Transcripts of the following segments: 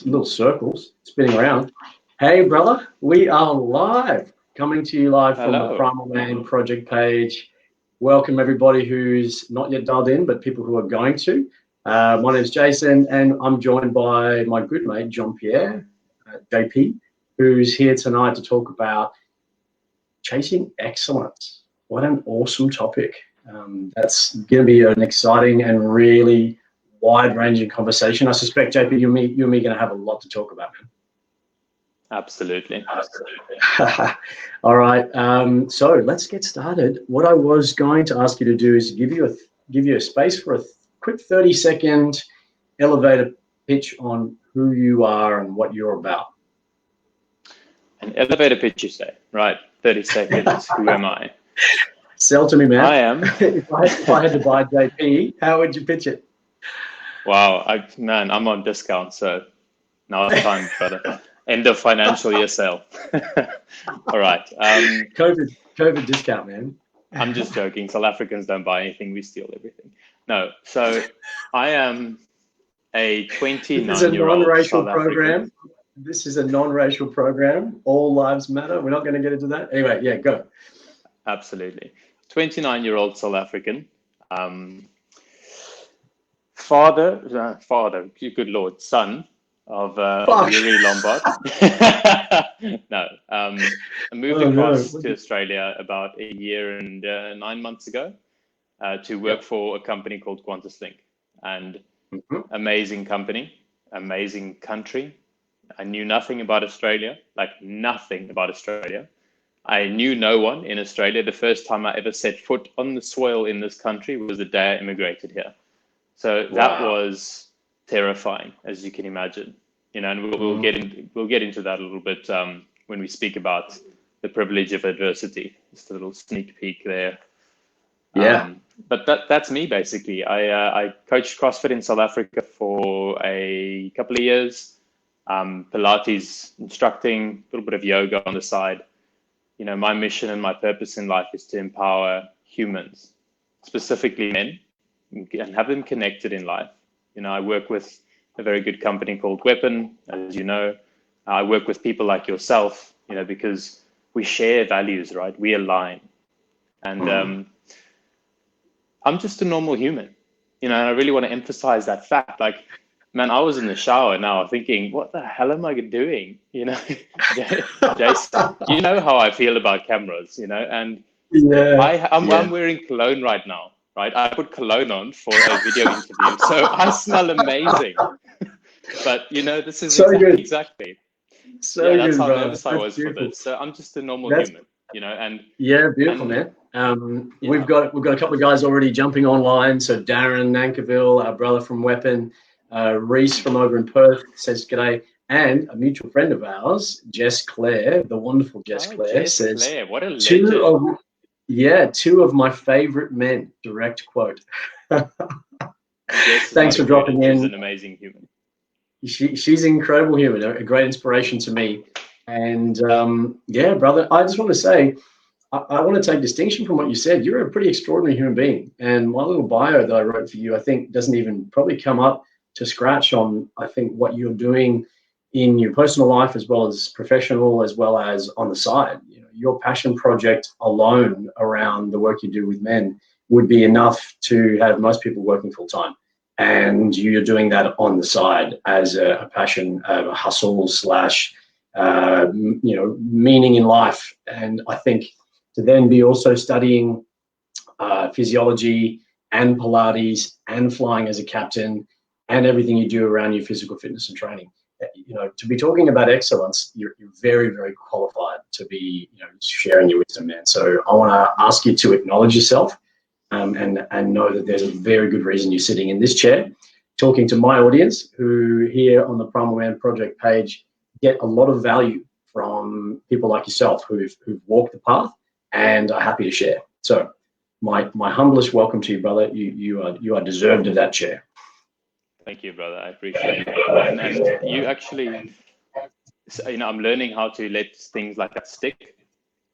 little circles spinning around. Hey, brother, we are live, coming to you live from the Primal Man Project page. Welcome everybody who's not yet dialed in, but people who are going to. My name is Jason, and I'm joined by my good mate, Jean Pierre JP, who's here tonight to talk about chasing excellence. What an awesome topic. That's going to be an exciting and really wide-ranging conversation. I suspect, JP, you and me are going to have a lot to talk about, man. Absolutely. All right. So let's get started. What I was going to ask you to do is give you a space for a quick 30-second elevator pitch on who you are and what you're about. An elevator pitch, you say? Right. 30 seconds. Who am I? Sell to me, man. I am. if I had to buy JP, how would you pitch it? Wow, I'm on discount, so now's the time, brother. End of financial year sale. All right. COVID discount, man. I'm just joking. South Africans don't buy anything. We steal everything. No. So I am a 29-year-old South African. This is a non-racial program. All lives matter. We're not going to get into that. Anyway, yeah, go. Absolutely. 29-year-old South African. Father, good Lord, son of Yuri Lombard. No, I moved across to Australia about a year and 9 months ago to work for a company called QANTAS. And amazing company, amazing country. I knew nothing about Australia, like nothing about Australia. I knew no one in Australia. The first time I ever set foot on the soil in this country was the day I immigrated here. So that was terrifying, as you can imagine. You know, and we'll get into that a little bit when we speak about the privilege of adversity. Just a little sneak peek there. Yeah. But that's me basically. I coached CrossFit in South Africa for a couple of years. Pilates instructing, a little bit of yoga on the side. You know, my mission and my purpose in life is to empower humans, specifically men, and have them connected in life. You know, I work with a very good company called Weapon, as you know. I work with people like yourself, you know, because we share values, right? We align. And I'm just a normal human, you know, and I really want to emphasize that fact. Like, man, I was in the shower now thinking, what the hell am I doing? You know, Jason, you know how I feel about cameras, you know, and I'm wearing cologne right now, right? I put cologne on for a video interview, so I smell amazing. But, you know, this is exactly. So that's good, how bro. nervous I was for this. So I'm just a normal human, you know, and yeah, beautiful, man. We've got a couple of guys already jumping online. So Darren Nankiville, our brother from Weapon, Reese from over in Perth says g'day, and a mutual friend of ours, Jess Clare, the wonderful Jess Clare, says Claire, what a legend. Two of my favorite men, direct quote. Thanks for dropping in. She's an amazing human. She's an incredible human, a great inspiration to me. And yeah, brother, I just want to say, I want to take distinction from what you said. You're a pretty extraordinary human being. And my little bio that I wrote for you, I think doesn't even probably come up to scratch on, I think, what you're doing in your personal life as well as professional, as well as on the side. You know, your passion project alone around the work you do with men would be enough to have most people working full time. And you're doing that on the side as a passion, a hustle / you know, meaning in life. And I think to then be also studying physiology and Pilates and flying as a captain and everything you do around your physical fitness and training, you know, to be talking about excellence, you're very, very qualified to be, you know, sharing your wisdom, man. So I want to ask you to acknowledge yourself and know that there's a very good reason you're sitting in this chair talking to my audience, who here on the Primal Man Project page get a lot of value from people like yourself who've walked the path and are happy to share. So my humblest welcome to you, brother. You are deserved of that chair. Thank you, brother. I appreciate it. And you actually, you know, I'm learning how to let things like that stick,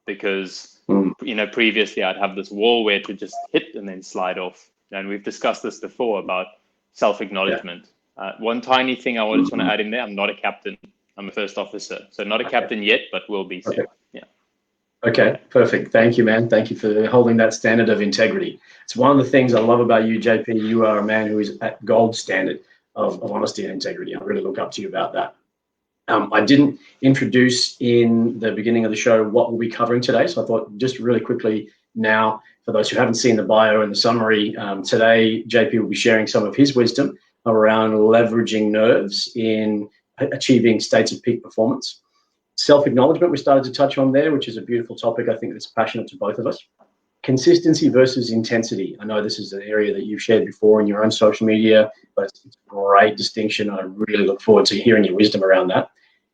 because, you know, previously I'd have this wall where to just hit and then slide off. And we've discussed this before about self-acknowledgement. One tiny thing I just want to add in there: I'm not a captain. I'm a first officer, so not a captain yet, but will be soon. Okay. Yeah. Okay, perfect. Thank you, man. Thank you for holding that standard of integrity. It's one of the things I love about you, JP. You are a man who is at gold standard of honesty and integrity. I really look up to you about that. I didn't introduce in the beginning of the show what we'll be covering today, so I thought just really quickly now, for those who haven't seen the bio and the summary, today JP will be sharing some of his wisdom around leveraging nerves in achieving states of peak performance. Self-acknowledgement we started to touch on there, which is a beautiful topic. I think that's passionate to both of us. Consistency versus intensity. I know this is an area that you've shared before in your own social media, but it's a great distinction. I really look forward to hearing your wisdom around that.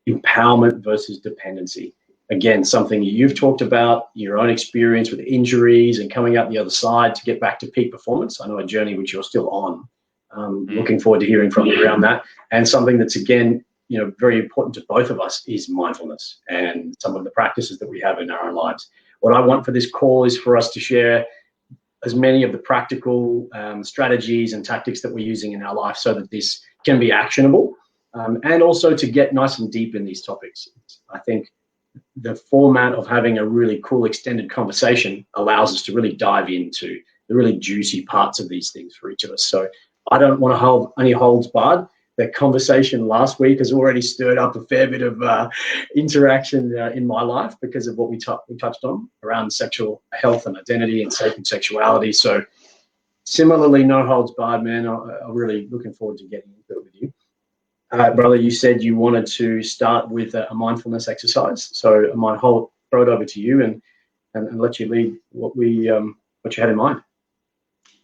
Empowerment versus dependency. Again, something you've talked about, your own experience with injuries and coming out the other side to get back to peak performance. I know a journey which you're still on. Looking forward to hearing from you around that. And something that's, again, very important to both of us is mindfulness and some of the practices that we have in our own lives. What I want for this call is for us to share as many of the practical strategies and tactics that we're using in our life so that this can be actionable, and also to get nice and deep in these topics. I think the format of having a really cool extended conversation allows us to really dive into the really juicy parts of these things for each of us. So I don't want to hold any holds barred. The conversation last week has already stirred up a fair bit of interaction in my life because of what we touched on around sexual health and identity and sacred sexuality. So similarly, no holds barred, man. I'm really looking forward to getting into it with you. Brother, you said you wanted to start with a mindfulness exercise. So I might throw it over to you and let you lead what you had in mind.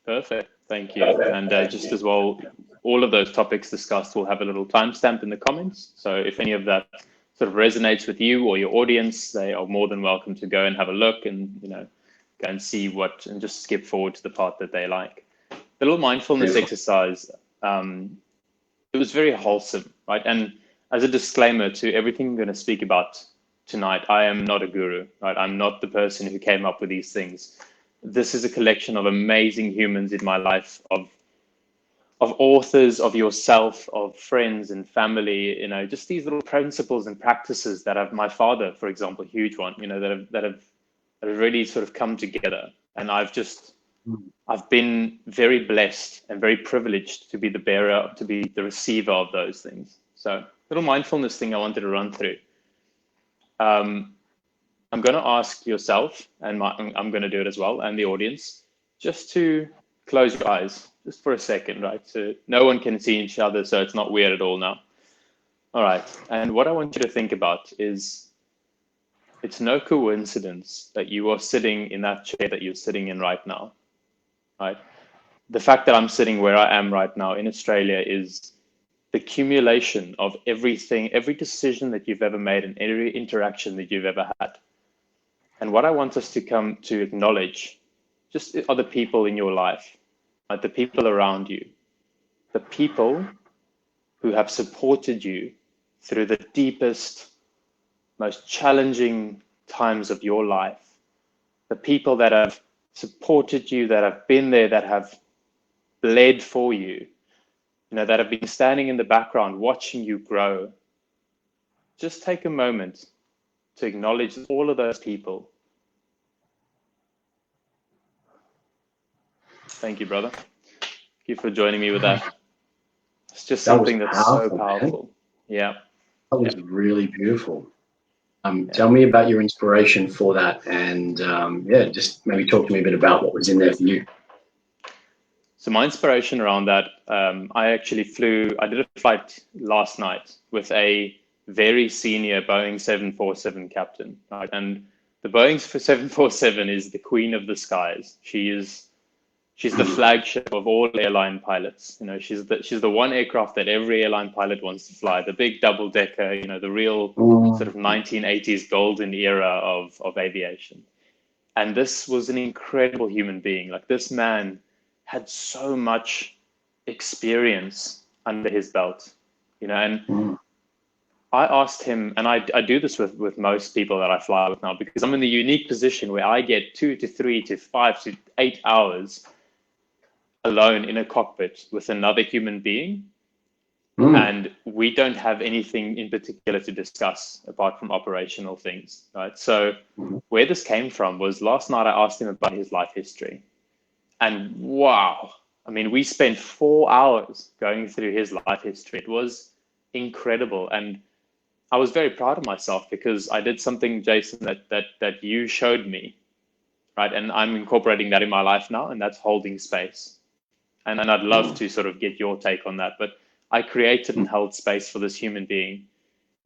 Perfect. Thank you. And just as well, all of those topics discussed will have a little timestamp in the comments. So if any of that sort of resonates with you or your audience, they are more than welcome to go and have a look and, go and see and just skip forward to the part that they like. The little mindfulness exercise, it was very wholesome, right? And as a disclaimer to everything I'm going to speak about tonight, I am not a guru, right? I'm not the person who came up with these things. This is a collection of amazing humans in my life, of authors, of yourself, of friends and family, just these little principles and practices that have my father, for example, huge one, that have really sort of come together. And I've been very blessed and very privileged to be the bearer, to be the receiver of those things. So little mindfulness thing I wanted to run through. I'm going to ask yourself, and I'm going to do it as well, and the audience, just to close your eyes just for a second, right? So no one can see each other, so it's not weird at all now. All right. And what I want you to think about is it's no coincidence that you are sitting in that chair that you're sitting in right now, right? The fact that I'm sitting where I am right now in Australia is the accumulation of everything, every decision that you've ever made and every interaction that you've ever had. And what I want us to come to acknowledge just are the people in your life, right? The people around you, the people who have supported you through the deepest, most challenging times of your life, the people that have supported you, that have been there, that have bled for you, that have been standing in the background watching you grow. Just take a moment to acknowledge all of those people. Thank you, brother. Thank you for joining me with that. It's just something that's so powerful. Man. Yeah. That was really beautiful. Tell me about your inspiration for that, and just maybe talk to me a bit about what was in there for you. So my inspiration around that, I did a flight last night with a very senior Boeing 747 captain, right? And the Boeing 747 is the queen of the skies. She's the flagship of all airline pilots. She's the one aircraft that every airline pilot wants to fly, the big double decker, the real sort of 1980s golden era of aviation. And this was an incredible human being. Like, this man had so much experience under his belt, and I asked him, and I do this with most people that I fly with now, because I'm in the unique position where I get 2 to 3 to 5 to 8 hours alone in a cockpit with another human being And we don't have anything in particular to discuss apart from operational things, right? So where this came from was last night I asked him about his life history. And wow, I mean, we spent 4 hours going through his life history. It was incredible. And I was very proud of myself because I did something, Jason, that you showed me, right? And I'm incorporating that in my life now, and that's holding space. And I'd love to sort of get your take on that. But I created and held space for this human being,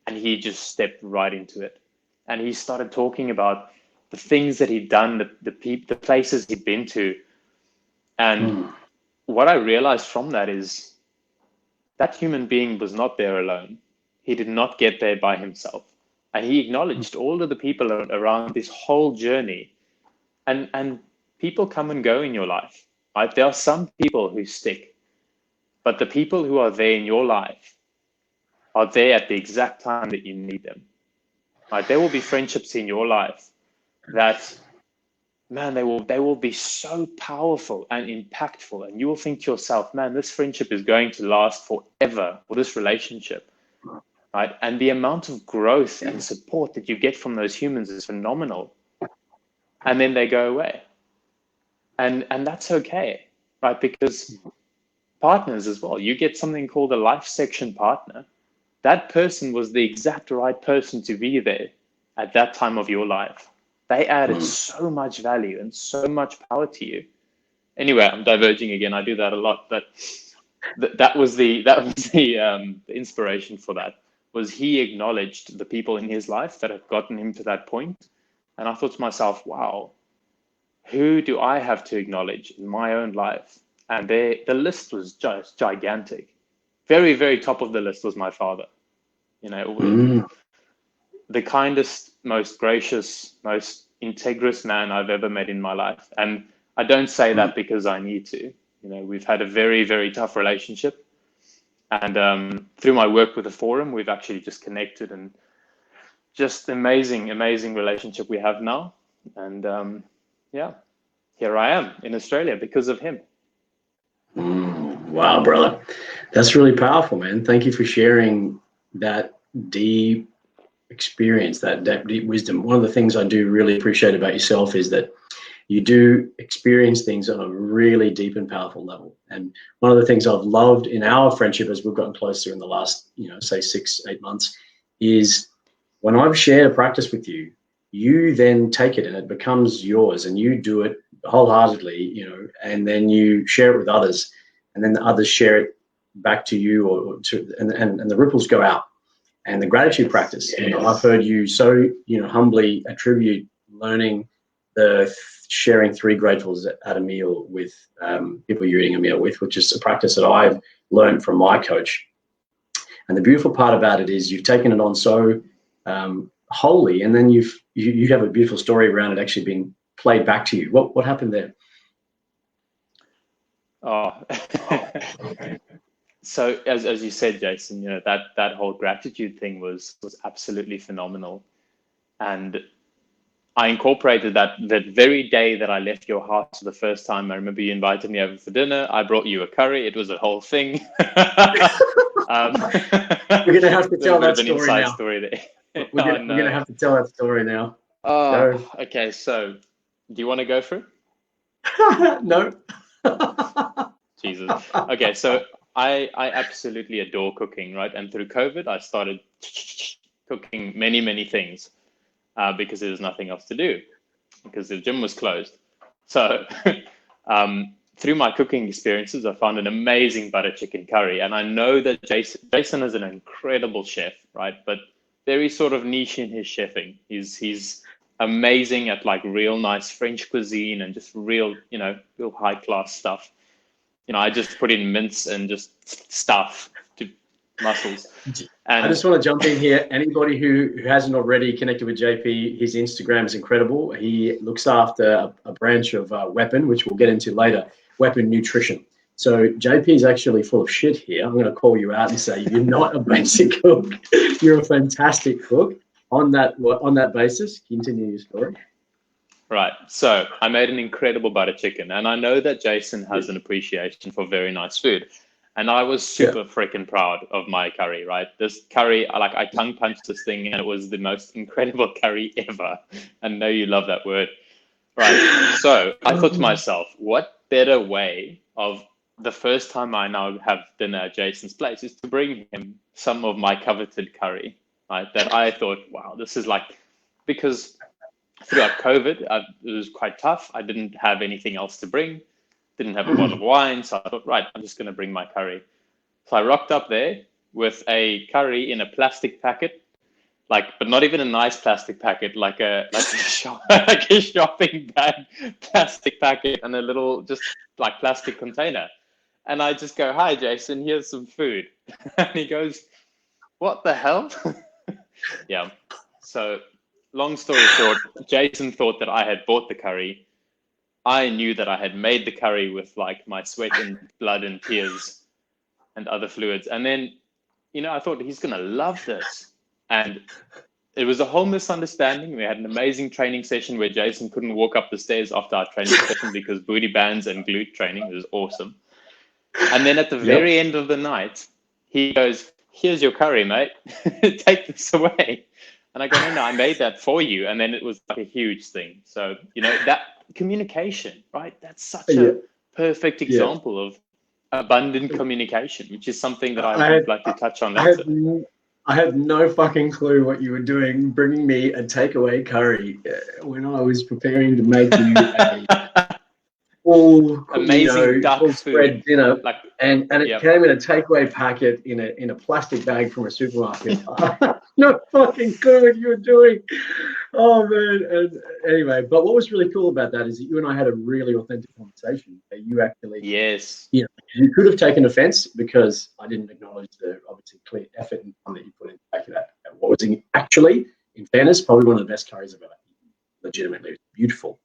and he just stepped right into it. And he started talking about the things that he'd done, the places he'd been to. And what I realized from that is that human being was not there alone. He did not get there by himself. And he acknowledged all of the people around this whole journey. And people come and go in your life, right? There are some people who stick, but the people who are there in your life are there at the exact time that you need them, right? There will be friendships in your life that, man, they will be so powerful and impactful. And you will think to yourself, man, this friendship is going to last forever, or this relationship, right? And the amount of growth and support that you get from those humans is phenomenal. And then they go away. And that's okay, right? Because partners as well, you get something called a life section partner. That person was the exact right person to be there at that time of your life. They added so much value and so much power to you. Anyway, I'm diverging again. I do that a lot, but that was the inspiration for that. Was he acknowledged the people in his life that had gotten him to that point, and I thought to myself, wow, who do I have to acknowledge in my own life? And the list was just gigantic. Very, very top of the list was my father. You know, the kindest, most gracious, most integrous man I've ever met in my life. And I don't say that because I need to. You know, we've had a very, very tough relationship. And through my work with the forum, we've actually just connected, and just amazing, amazing relationship we have now. And yeah, here I am in Australia because of him. Wow, brother. That's really powerful, man. Thank you for sharing that deep experience, that deep wisdom. One of the things I do really appreciate about yourself is that you do experience things on a really deep and powerful level. And one of the things I've loved in our friendship as we've gotten closer in the last, say 6-8 months, is when I've shared a practice with you, you then take it and it becomes yours, and you do it wholeheartedly, and then you share it with others, and then the others share it back to you, and the ripples go out. And the gratitude practice, I've heard you so humbly attribute learning the sharing 3 gratefuls at a meal with people you're eating a meal with, which is a practice that I've learned from my coach. And the beautiful part about it is you've taken it on so wholly, and then you have a beautiful story around it actually being played back to you. What happened there? Oh, so as you said, Jason, that whole gratitude thing was absolutely phenomenal, and I incorporated that very day that I left your house for the first time. I remember you invited me over for dinner. I brought you a curry. It was a whole thing. We're gonna have to tell that story now. Story there. We're gonna have to tell that story now. Oh, okay. So, do you want to go through? No. Jesus. Okay, so I absolutely adore cooking, right? And through COVID, I started cooking many, many things because there was nothing else to do because the gym was closed. So through my cooking experiences, I found an amazing butter chicken curry. And I know that Jason is an incredible chef, right? But very sort of niche in his chefing. He's amazing at like real nice French cuisine and just real high class stuff. I just put in mince and just stuff to muscles. And I just want to jump in here. Anybody who hasn't already connected with JP, his Instagram is incredible. He looks after a branch of Weapon, which we'll get into later, Weapon Nutrition. So JP is actually full of shit here. I'm going to call you out and say you're not a basic cook. You're a fantastic cook. On that basis, continue your story. Right. So I made an incredible butter chicken, and I know that Jason has an appreciation for very nice food. And I was super freaking proud of my curry, right? This curry, I tongue punched this thing, and it was the most incredible curry ever. I know you love that word, right? So I thought to myself, what better way of the first time I now have dinner at Jason's place is to bring him some of my coveted curry, right? That I thought, wow, this is like, because throughout COVID, it was quite tough. I didn't have anything else to bring. Didn't have a bottle of wine, so I thought, right, I'm just going to bring my curry. So I rocked up there with a curry in a plastic packet, but not even a nice plastic packet, like a shopping bag plastic packet, and a little just like plastic container. And I just go, hi, Jason, here's some food. And he goes, what the hell? Yeah. So long story short, Jason thought that I had bought the curry. I knew that I had made the curry with like my sweat and blood and tears and other fluids. And then, I thought he's going to love this. And it was a whole misunderstanding. We had an amazing training session where Jason couldn't walk up the stairs after our training session because booty bands and glute training. It was awesome. And then at the very end of the night, he goes, here's your curry, mate. Take this away. And I go, no, I made that for you. And then it was like a huge thing. So, that communication, right? That's such a perfect example of abundant communication, which is something that I would like to touch on later. I had no fucking clue what you were doing, bringing me a takeaway curry when I was preparing to make you a full, amazing duck full spread dinner, and it came in a takeaway packet in a plastic bag from a supermarket. No fucking clue what you were doing. Oh man. And anyway, but what was really cool about that is that you and I had a really authentic conversation. You actually, you could have taken offense because I didn't acknowledge the obviously clear effort and time that you put into making that. What was actually, in fairness, probably one of the best curries I've ever eaten. Legitimately, it was beautiful.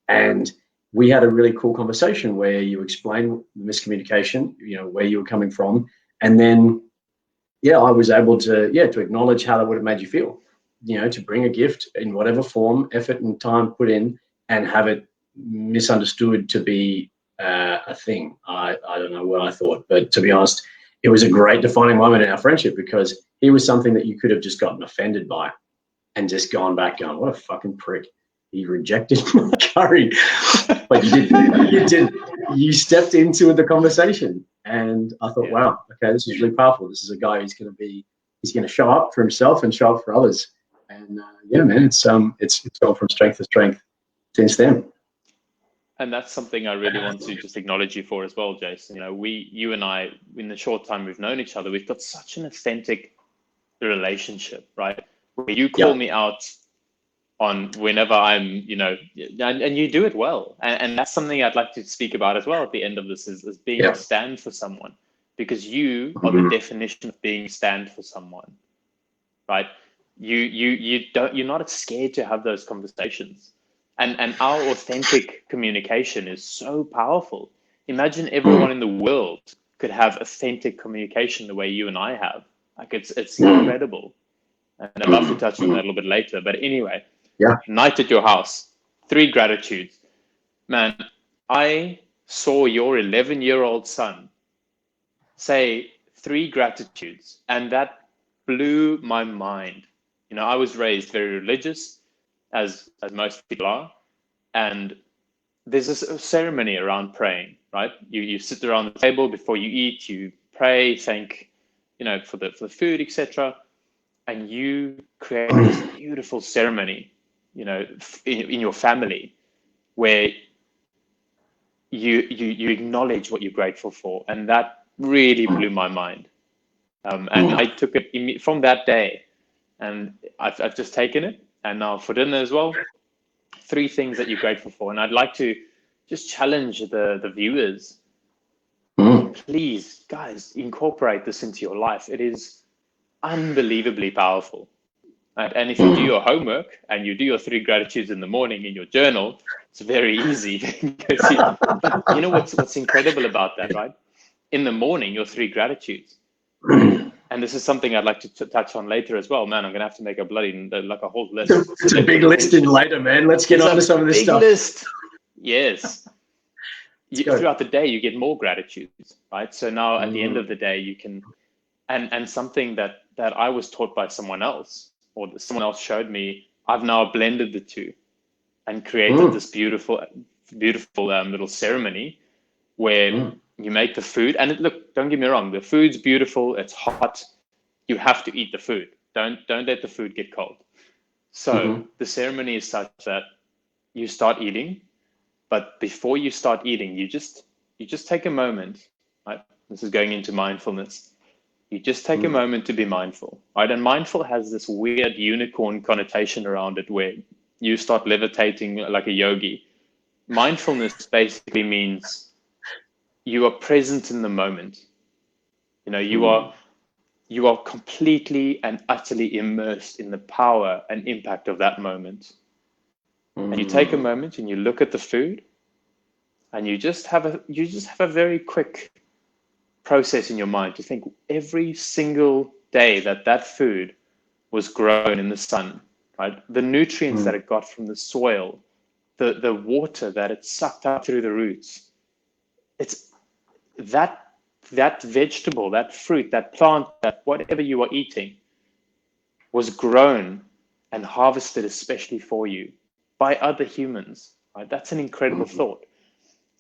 And we had a really cool conversation where you explained the miscommunication, where you were coming from, and then I was able to acknowledge how that would have made you feel, to bring a gift in whatever form, effort and time put in, and have it misunderstood to be a thing. I don't know what I thought, but to be honest, it was a great defining moment in our friendship because he was something that you could have just gotten offended by and just gone back going, what a fucking prick. He rejected my curry. But you stepped into the conversation, and I thought, wow, okay, this is really powerful. This is a guy who's going to show up for himself and show up for others. And man, it's gone from strength to strength since then. And that's something I really want to just acknowledge you for as well, Jason. You and I, in the short time we've known each other, we've got such an authentic relationship, right? Where you call me out on whenever I'm, and you do it well. And that's something I'd like to speak about as well at the end of this is being a stand for someone, because you are the definition of being a stand for someone, right? You're not scared to have those conversations. And our authentic communication is so powerful. Imagine everyone in the world could have authentic communication the way you and I have. Like it's incredible. And I'd love to touch on that a little bit later. But anyway, night at your house, 3 gratitudes. Man, I saw your 11-year-old son say 3 gratitudes, and that blew my mind. I was raised very religious, as most people are, and there's a ceremony around praying, right? You sit around the table before you eat, you pray, thank, for the food, etc. And you create this beautiful ceremony, in your family, where you acknowledge what you're grateful for, and that really blew my mind. And I took it from that day, and I've just taken it. And now for dinner as well, 3 things that you're grateful for. And I'd like to just challenge the viewers. Please, guys, incorporate this into your life. It is unbelievably powerful. And if you do your homework and you do your 3 gratitudes in the morning in your journal, it's very easy. But you know what's incredible about that, right? In the morning, your 3 gratitudes. And this is something I'd like to touch on later as well. Man, I'm going to have to make a a whole list. It's a big list in later, man. Let's get on to some of this stuff. List. Yes. throughout the day, you get more gratitude, right? So now at the end of the day, you can, and something that I was taught by someone else, or that someone else showed me, I've now blended the two and created this beautiful little ceremony where you make the food. And look, don't get me wrong, the food's beautiful, it's hot. You have to eat the food. Don't let the food get cold. So the ceremony is such that you start eating, but before you start eating, you just take a moment, right? This is going into mindfulness. You just take a moment to be mindful, right? And mindful has this weird unicorn connotation around it where you start levitating like a yogi. Mindfulness basically means you are present in the moment. You are completely and utterly immersed in the power and impact of that moment. And you take a moment and you look at the food, and you just have a very quick process in your mind to think every single day that food was grown in the sun, right? The nutrients that it got from the soil, the water that it sucked up through the roots. It's that vegetable, that fruit, that plant, that whatever you are eating was grown and harvested especially for you by other humans, right? That's an incredible thought.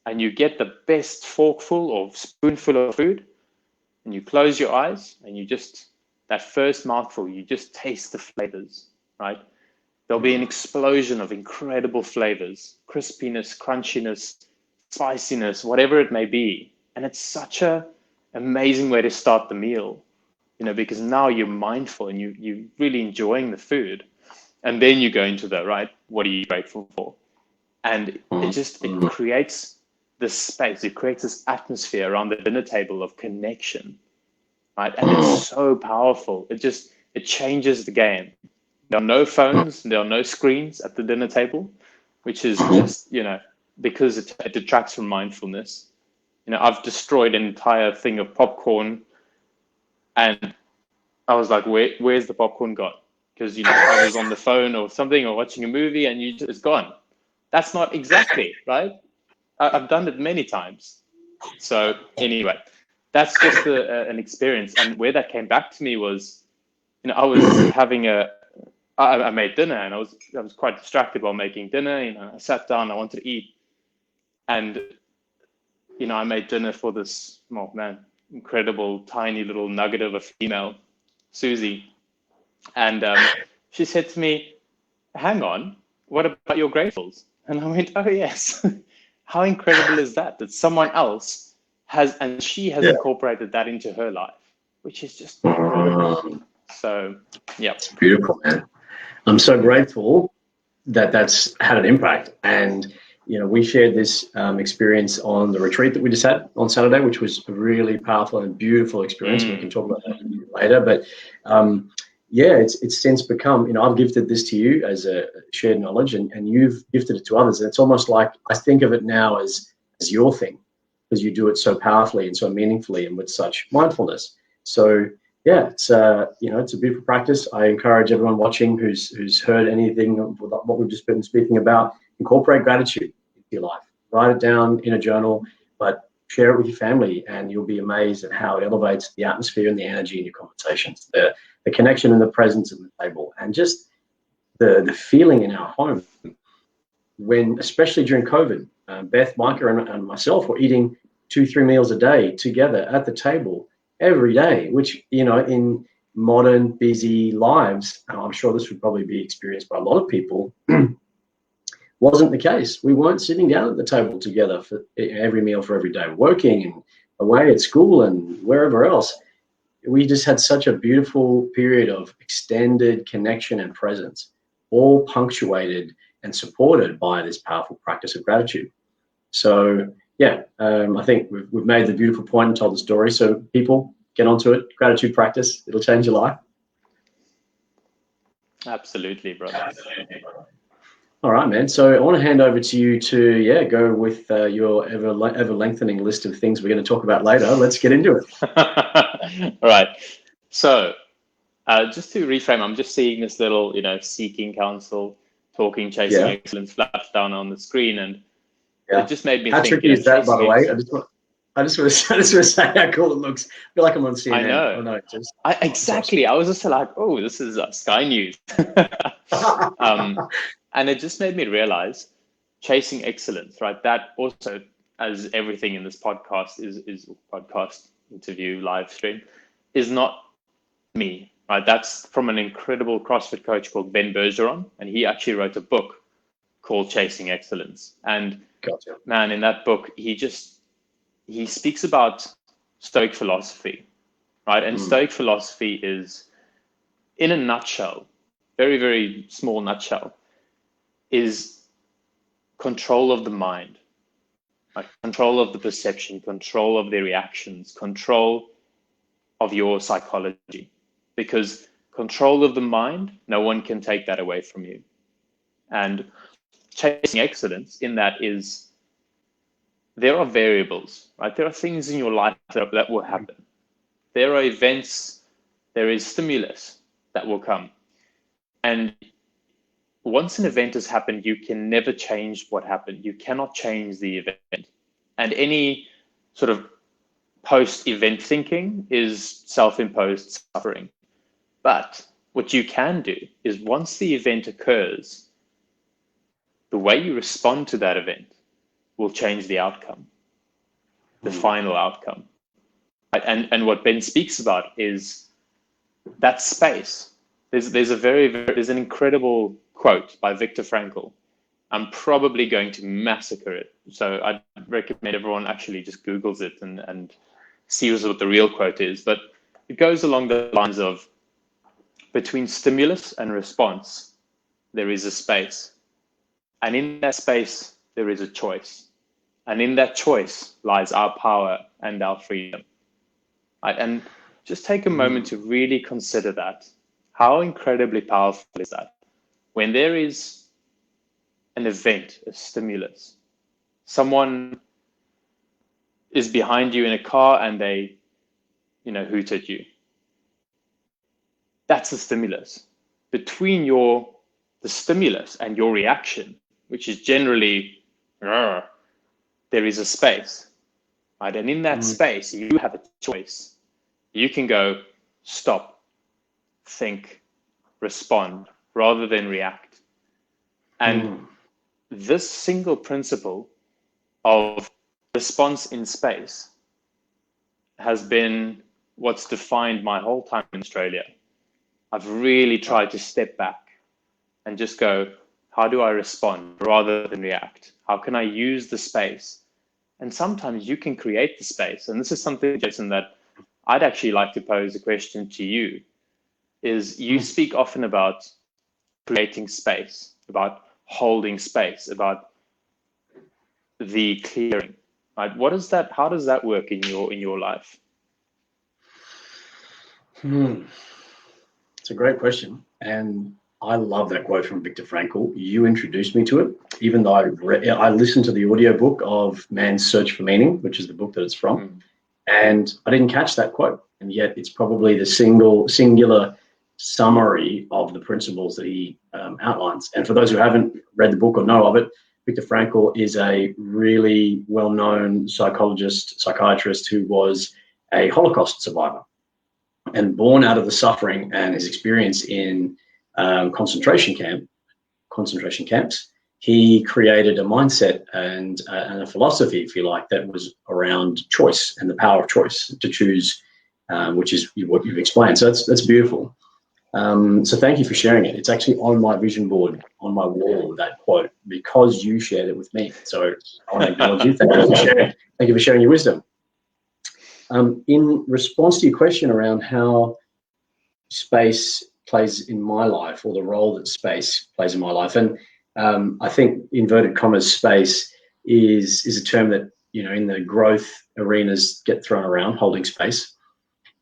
And you get the best forkful or spoonful of food, and you close your eyes, and that first mouthful, you just taste the flavors, right? There'll be an explosion of incredible flavors, crispiness, crunchiness, spiciness, whatever it may be. And it's such an amazing way to start the meal, because now you're mindful and you're really enjoying the food. And then you go into what are you grateful for? And it creates this space, it creates this atmosphere around the dinner table of connection, right? And it's so powerful. It changes the game. There are no phones, there are no screens at the dinner table, which is just, because it detracts from mindfulness. I've destroyed an entire thing of popcorn, and I was like, where's the popcorn gone? Because, I was on the phone or something or watching a movie and it's gone. That's not exactly, right? I've done it many times. So anyway, that's just an experience. And where that came back to me was, I was having I made dinner, and I was quite distracted while making dinner. I sat down, I wanted to eat. And, I made dinner for this, incredible, tiny little nugget of a female, Susie. And she said to me, hang on, what about your gratefuls? And I went, oh, yes. How incredible is that someone else has incorporated that into her life, which is just incredible. So, yeah. It's beautiful, man. I'm so grateful that's had an impact. And, we shared this experience on the retreat that we just had on Saturday, which was a really powerful and beautiful experience. We can talk about that later. But, it's since become, I've gifted this to you as a shared knowledge, and you've gifted it to others. And it's almost like I think of it now as your thing, because you do it so powerfully and so meaningfully and with such mindfulness. So, it's it's a beautiful practice. I encourage everyone watching who's heard anything of what we've just been speaking about, incorporate gratitude into your life. Write it down in a journal, but share it with your family, and you'll be amazed at how it elevates the atmosphere and the energy in your conversations, the connection and the presence at the table, and just the feeling in our home. When, especially during COVID, Beth, Micah, and myself were eating 2-3 meals a day together at the table every day, which, in modern busy lives, I'm sure this would probably be experienced by a lot of people, wasn't the case. We weren't sitting down at the table together for every meal for every day, working and away at school and wherever else. We just had such a beautiful period of extended connection and presence, all punctuated and supported by this powerful practice of gratitude. So, I think we've made the beautiful point and told the story. So people, get onto it. Gratitude practice. It'll change your life. Absolutely, brother. All right, man. So I want to hand over to you to, go with your ever lengthening list of things we're going to talk about later. Let's get into it. All right. So just to reframe, I'm just seeing this little, seeking counsel, talking, chasing excellence flash down on the screen. And It just made me How think. tricky is that, by the way? Excellence. I just want to say how cool it looks. I feel like I'm on CNN. I know. Oh, no, just, Exactly. I was just like, oh, this is Sky News. And it just made me realize chasing excellence, right? That also, as everything in this podcast is podcast, interview, live stream, is not me, right? That's from an incredible CrossFit coach called Ben Bergeron, and he actually wrote a book called Chasing Excellence. And gotcha. Man, in that book, he speaks about Stoic philosophy, right? And Stoic philosophy is, in a nutshell, very, very small nutshell, is control of the mind, like control of the perception, control of the reactions, control of your psychology. Because control of the mind, no one can take that away from you. And chasing excellence in that is, there are variables, right? There are things in your life that will happen. There are events, there is stimulus that will come. And once an event has happened, you can never change what happened. You cannot change the event. And any sort of post-event thinking is self-imposed suffering. But what you can do is, once the event occurs, the way you respond to that event will change the outcome, the final outcome. And what Ben speaks about is that space. There's an incredible quote by Viktor Frankl. I'm probably going to massacre it, so I'd recommend everyone actually just Googles it and sees what the real quote is. But it goes along the lines of, between stimulus and response, there is a space. And in that space, there is a choice. And in that choice lies our power and our freedom. And just take a moment to really consider that. How incredibly powerful is that? When there is an event, a stimulus, someone is behind you in a car and they, hoot at you. That's the stimulus. Between the stimulus and your reaction, which is generally, there is a space, right? And in that space, you have a choice. You can go, stop, think, respond, rather than react. And this single principle of response in space has been what's defined my whole time in Australia. I've really tried to step back and just go, how do I respond rather than react? How can I use the space? And sometimes you can create the space. And this is something, Jason, that I'd actually like to pose a question to you, is you speak often about creating space, about holding space, about the clearing, right? What is that? How does that work in your life? It's a great question. And I love that quote from Viktor Frankl. You introduced me to it, even though I listened to the audiobook of Man's Search for Meaning, which is the book that it's from. And I didn't catch that quote. And yet it's probably the singular summary of the principles that he outlines. And for those who haven't read the book or know of it, Viktor Frankl is a really well-known psychiatrist who was a Holocaust survivor. And born out of the suffering and his experience in concentration camps, he created a mindset and a philosophy, if you like, that was around choice and the power of choice to choose, which is what you've explained. So that's beautiful. So thank you for sharing it. It's actually on my vision board, on my wall, that quote, because you shared it with me. So I want to acknowledge you. Thank you for sharing. Thank you for sharing your wisdom. In response to your question around how space plays in my life, or the role that space plays in my life, and I think inverted commas space is a term that, in the growth arenas get thrown around, holding space.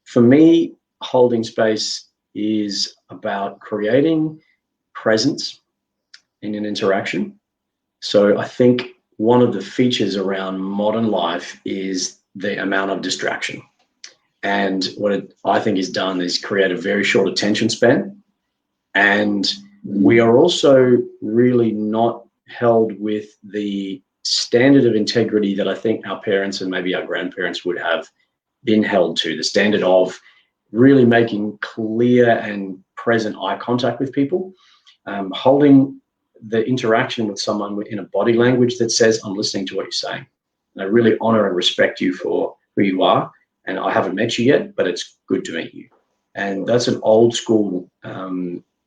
For me, holding space is about creating presence in an interaction. So I think one of the features around modern life is the amount of distraction. And what I think is done is create a very short attention span. And we are also really not held with the standard of integrity that I think our parents and maybe our grandparents would have been held to, the standard of really making clear and present eye contact with people, holding the interaction with someone in a body language that says, I'm listening to what you're saying. And I really honor and respect you for who you are. And I haven't met you yet, but it's good to meet you. And that's an old school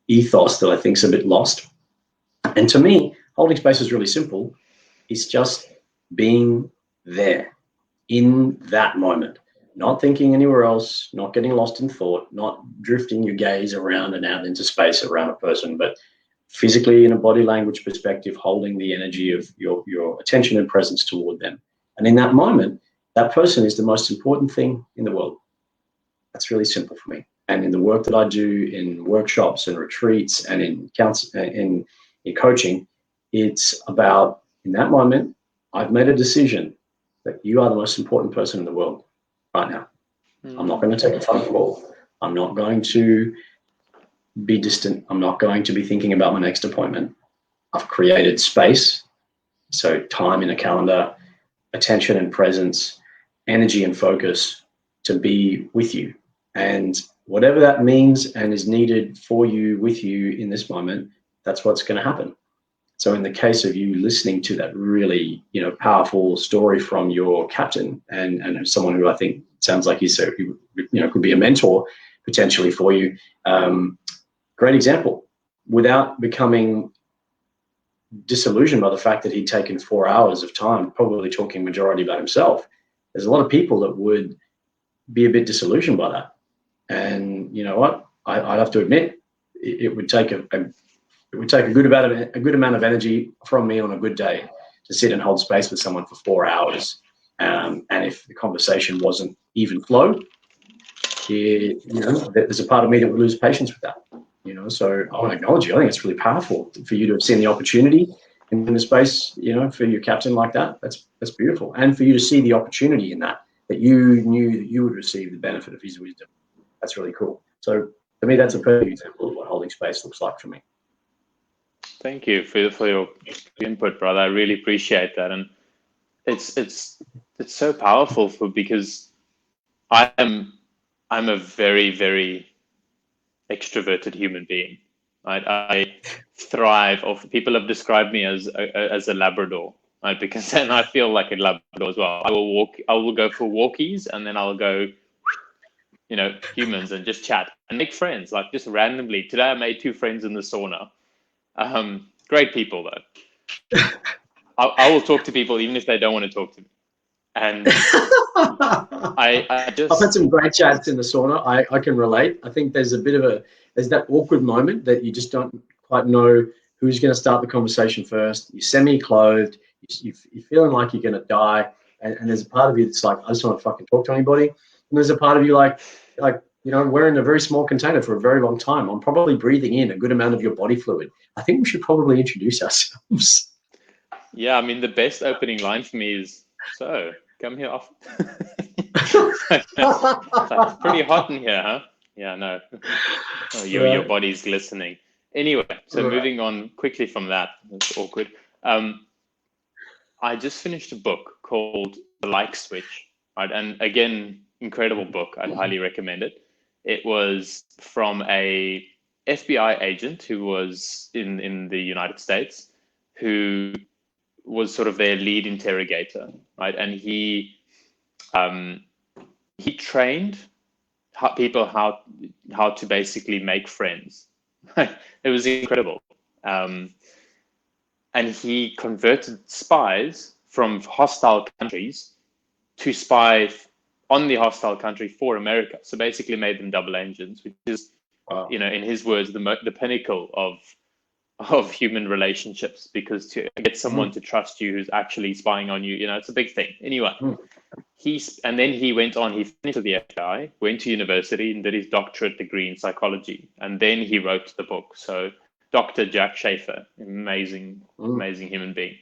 ethos that I think is a bit lost. And to me, holding space is really simple. It's just being there in that moment, not thinking anywhere else, not getting lost in thought, not drifting your gaze around and out into space around a person, but physically in a body language perspective, holding the energy of your attention and presence toward them. And in that moment, that person is the most important thing in the world. That's really simple for me. And in the work that I do in workshops and retreats and in counsel, in coaching, it's about, in that moment, I've made a decision that you are the most important person in the world right now. I'm not going to take a phone call. I'm not going to be distant. I'm not going to be thinking about my next appointment. I've created space, so time in a calendar, attention and presence, energy and focus to be with you. And whatever that means and is needed for you, with you in this moment, that's what's going to happen. So in the case of you listening to that really, powerful story from your captain and someone who I think sounds like he's, could be a mentor potentially for you. Great example. Without becoming disillusioned by the fact that he'd taken 4 hours of time, probably talking majority about himself, there's a lot of people that would be a bit disillusioned by that. And you know what? I'd have to admit, it would take a good amount of energy from me on a good day to sit and hold space with someone for 4 hours. And if the conversation wasn't even flow, there's a part of me that would lose patience with that. So I want to acknowledge you. I think it's really powerful for you to have seen the opportunity in the space, for your captain like that. That's beautiful. And for you to see the opportunity in that you knew that you would receive the benefit of his wisdom. That's really cool. So to me, that's a perfect example of what holding space looks like for me. Thank you for your input, brother. I really appreciate that. And it's so powerful because I'm a very, very extroverted human being. Right? I thrive. People have described me as a Labrador, right? Because then I feel like a Labrador as well. I will go for walkies, and then I'll go, humans, and just chat and make friends, like just randomly. Today I made 2 friends in the sauna. Great people though. I will talk to people even if they don't want to talk to me. And I've had some great chats in the sauna. I can relate. I think there's there's that awkward moment that you just don't quite know who's going to start the conversation first. You're semi-clothed. You're feeling like you're going to die. And there's a part of you that's like, I just want to fucking talk to anybody. And there's a part of you like, we're in a very small container for a very long time. I'm probably breathing in a good amount of your body fluid. I think we should probably introduce ourselves. Yeah, I mean, the best opening line for me is, so, come here often. It's pretty hot in here, huh? Yeah, no. Oh, your body's glistening. Anyway, so moving on quickly from that, it's awkward. I just finished a book called The Like Switch, right? And again, incredible book. I'd highly recommend it. It was from a FBI agent who was in the United States, who was sort of their lead interrogator, right? And he trained people how to basically make friends. It was incredible. And he converted spies from hostile countries to spy on the hostile country for America. So basically made them double agents, which is, in his words, the pinnacle of human relationships, because to get someone to trust you who's actually spying on you, it's a big thing. Anyway, and then he went on, he finished with the FBI, went to university and did his doctorate degree in psychology. And then he wrote the book. So Dr. Jack Schaefer, amazing human being.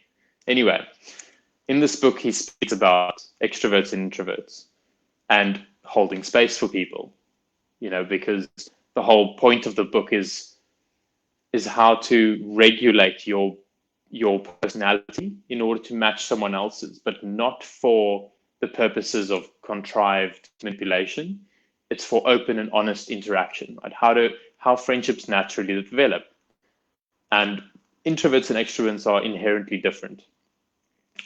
Anyway, in this book, he speaks about extroverts and introverts and holding space for people, because the whole point of the book is how to regulate your your personality in order to match someone else's, but not for the purposes of contrived manipulation. It's for open and honest interaction, right? How friendships naturally develop. And introverts and extroverts are inherently different.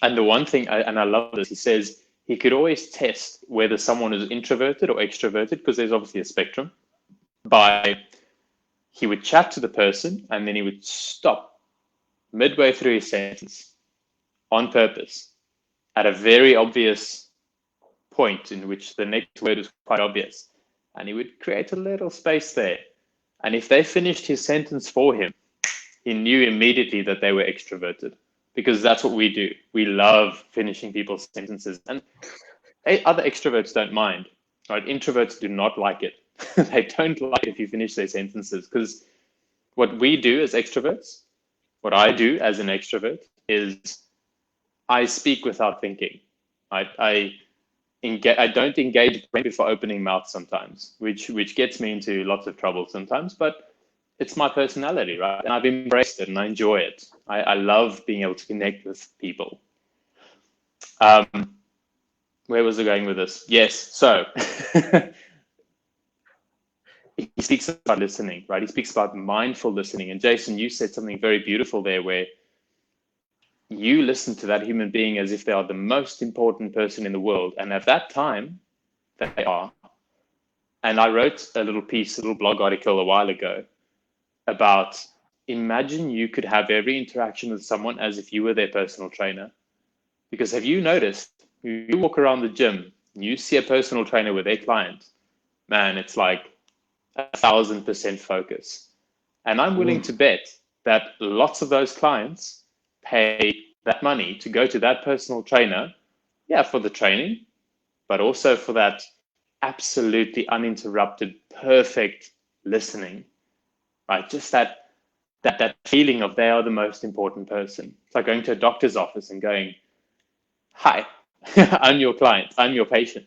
And the one thing, and I love this, he says he could always test whether someone is introverted or extroverted, because there's obviously a spectrum, by he would chat to the person and then he would stop midway through his sentence on purpose at a very obvious point in which the next word is quite obvious. And he would create a little space there. And if they finished his sentence for him, he knew immediately that they were extroverted, because that's what we do. We love finishing people's sentences. And other extroverts don't mind, right? Introverts do not like it. They don't like if you finish their sentences, because what we do as extroverts, what I do as an extrovert, is I speak without thinking. I don't engage before opening mouth sometimes, which gets me into lots of trouble sometimes, but it's my personality, right? And I've embraced it and I enjoy it. I love being able to connect with people. Where was I going with this? Yes, so he speaks about listening, right? He speaks about mindful listening. And Jason, you said something very beautiful there, where you listen to that human being as if they are the most important person in the world. And at that time, they are. And I wrote a little blog article a while ago about, imagine you could have every interaction with someone as if you were their personal trainer. Because have you noticed, you walk around the gym, you see a personal trainer with their client, man, it's like 1,000% focus. And I'm willing to bet that lots of those clients pay that money to go to that personal trainer, for the training, but also for that absolutely uninterrupted, perfect listening, right? Just that feeling of they are the most important person. It's like going to a doctor's office and going, hi, I'm your client, I'm your patient.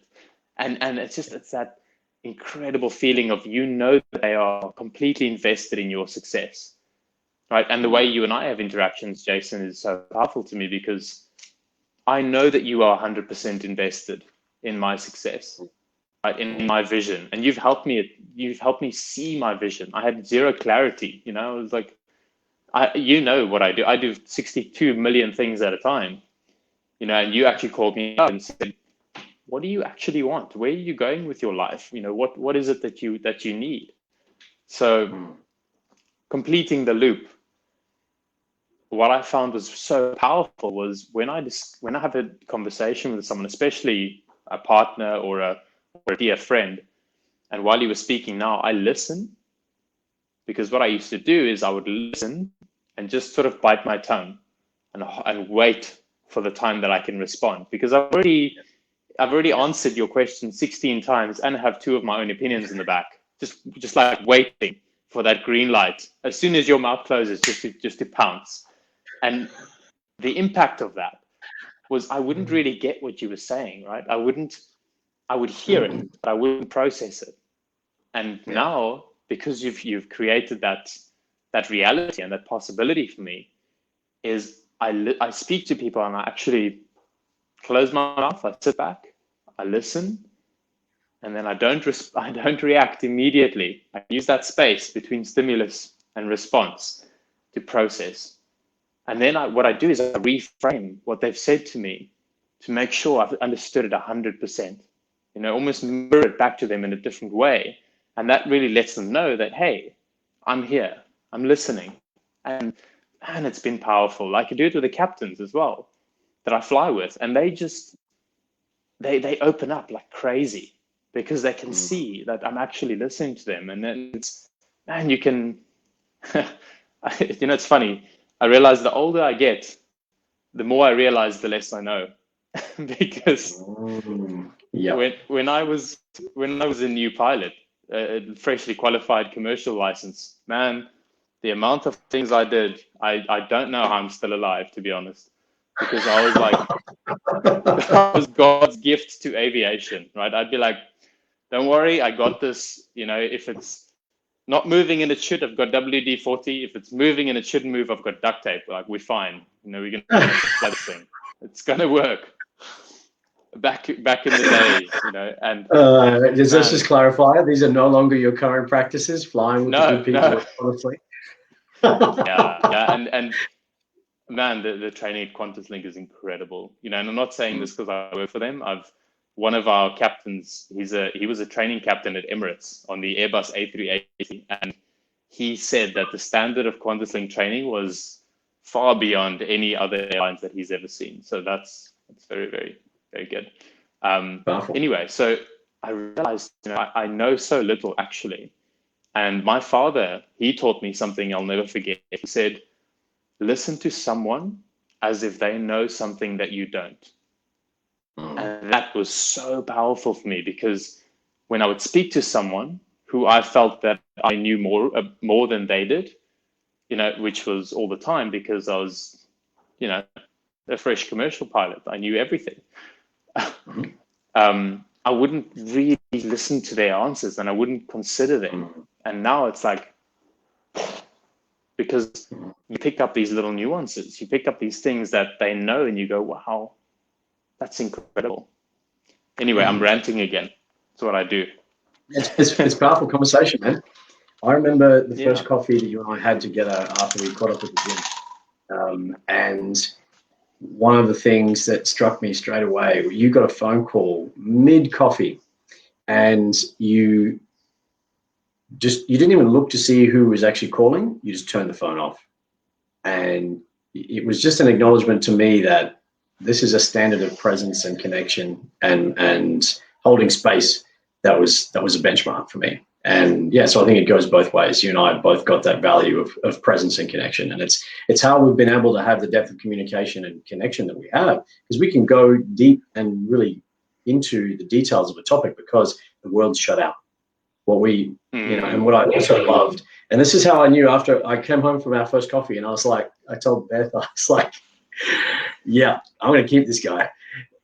And it's that incredible feeling of, that they are completely invested in your success, right? And the way you and I have interactions, Jason, is so powerful to me, because I know that you are 100% invested in my success, right? In my vision. And you've helped me see my vision. I had zero clarity, it was like, what I do. I do 62 million things at a time, and you actually called me up and said, what do you actually want? Where are you going with your life? What is it that you need? So completing the loop, what I found was so powerful was when I have a conversation with someone, especially a partner or a dear friend, and while he was speaking now, I listen, because what I used to do is I would listen and just sort of bite my tongue and wait for the time that I can respond, because I've already answered your question 16 times and have 2 of my own opinions in the back, just like waiting for that green light. As soon as your mouth closes, just to pounce. And the impact of that was I wouldn't really get what you were saying, right? I would hear it, but I wouldn't process it. And now, because you've created that reality and that possibility for me, is I speak to people and I actually close my mouth, I sit back, I listen, and then I don't react immediately. I use that space between stimulus and response to process. And then what I do is I reframe what they've said to me to make sure I've understood it 100%, almost mirror it back to them in a different way. And that really lets them know that, hey, I'm here, I'm listening. And it's been powerful. I could do it with the captains as well that I fly with. And they they open up like crazy, because they can see that I'm actually listening to them. And then you can, it's funny. I realize the older I get, the more I realize the less I know. Because when I was a new pilot, a freshly qualified commercial license, man, the amount of things I did, I don't know how I'm still alive, to be honest, because I was like, I was God's gift to aviation, right? I'd be like, don't worry, I got this. If it's not moving and it should, I've got WD-40. If it's moving and it shouldn't move, I've got duct tape. Like, we're fine. You know, we're going to apply this thing. It's going to work. Back in the day, you know, and does this just clarify? These are no longer your current practices, flying with the good people, honestly. yeah, and man, the training at QANTAS Link is incredible. You know, and I'm not saying this because I work for them. One of our captains, he was a training captain at Emirates on the Airbus A380, and he said that the standard of QANTAS Link training was far beyond any other airlines that he's ever seen. So that's very, very, very good. Anyway, so I realized, you know, I know so little actually. And my father, he taught me something I'll never forget. He said, listen to someone as if they know something that you don't. And that was so powerful for me, because when I would speak to someone who I felt that I knew more than they did, you know, which was all the time because I was, you know, a fresh commercial pilot. I knew everything. I wouldn't really listen to their answers and I wouldn't consider them. And now it's like, because you pick up these little nuances, you pick up these things that they know and you go, wow, that's incredible. Anyway, I'm ranting again. That's what I do. It's powerful conversation, man. I remember the first coffee that you and I had together after we caught up at the gym. And one of the things that struck me straight away, you got a phone call mid-coffee and you didn't even look to see who was actually calling. You just turned the phone off. And it was just an acknowledgement to me that this is a standard of presence and connection and holding space that was a benchmark for me. And yeah, so I think it goes both ways. You and I both got that value of presence and connection. And it's how we've been able to have the depth of communication and connection that we have, because we can go deep and really into the details of a topic because the world's shut out. What we, you know, and what I also loved, and this is how I knew after I came home from our first coffee, and I was like, I told Beth, I was like, yeah, I'm going to keep this guy.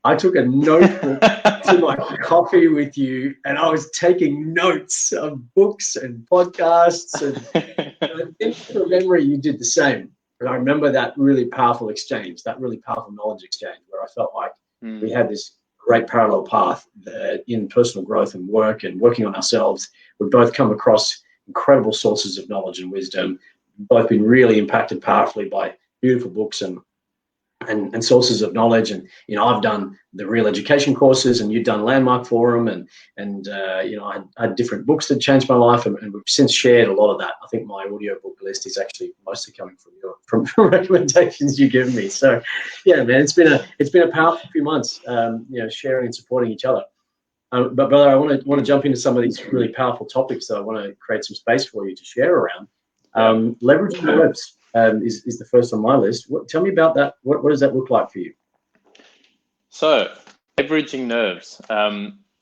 I took a notebook to my coffee with you, and I was taking notes of books and podcasts. And I think from memory, you did the same. But I remember that really powerful exchange, that really powerful knowledge exchange, where I felt like we had this great parallel path in personal growth and work and working on ourselves. We've both come across incredible sources of knowledge and wisdom, both been really impacted powerfully by beautiful books and sources of knowledge. And you know, I've done the real education courses, and you've done Landmark Forum, and you know, I had different books that changed my life, and we've since shared a lot of that. I think my audiobook list is actually mostly coming from recommendations you give me. So yeah, man, it's been a powerful few months, you know, sharing and supporting each other. But brother, I want to jump into some of these really powerful topics that I want to create some space for you to share around. Leveraging nerves is the first on my list. Tell me about that. What does that look like for you? So, leveraging nerves.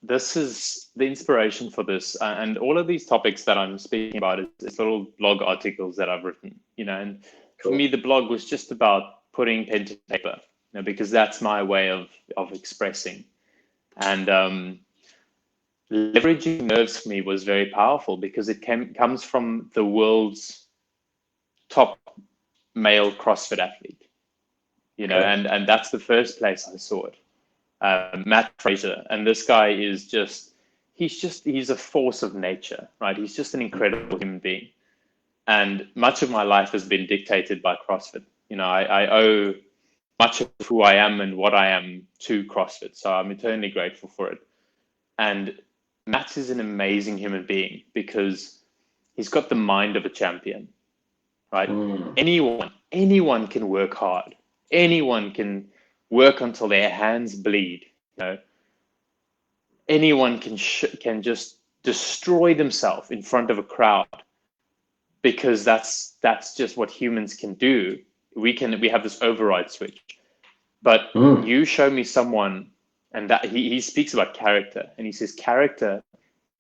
This is the inspiration for this, and all of these topics that I'm speaking about is little blog articles that I've written. You know, and for me, the blog was just about putting pen to paper, you know, because that's my way of expressing. And leveraging nerves for me was very powerful because it comes from the world's top male CrossFit athlete, you know, and that's the first place I saw it. Matt Fraser, and this guy is he's a force of nature, right? He's just an incredible human being. And much of my life has been dictated by CrossFit. You know, I owe much of who I am and what I am to CrossFit. So I'm eternally grateful for it. And Matt is an amazing human being because he's got the mind of a champion, right? Anyone can work hard. Anyone can work until their hands bleed. You know, anyone can just destroy themselves in front of a crowd because that's just what humans can do. We have this override switch. But you show me someone, and that he speaks about character, and he says character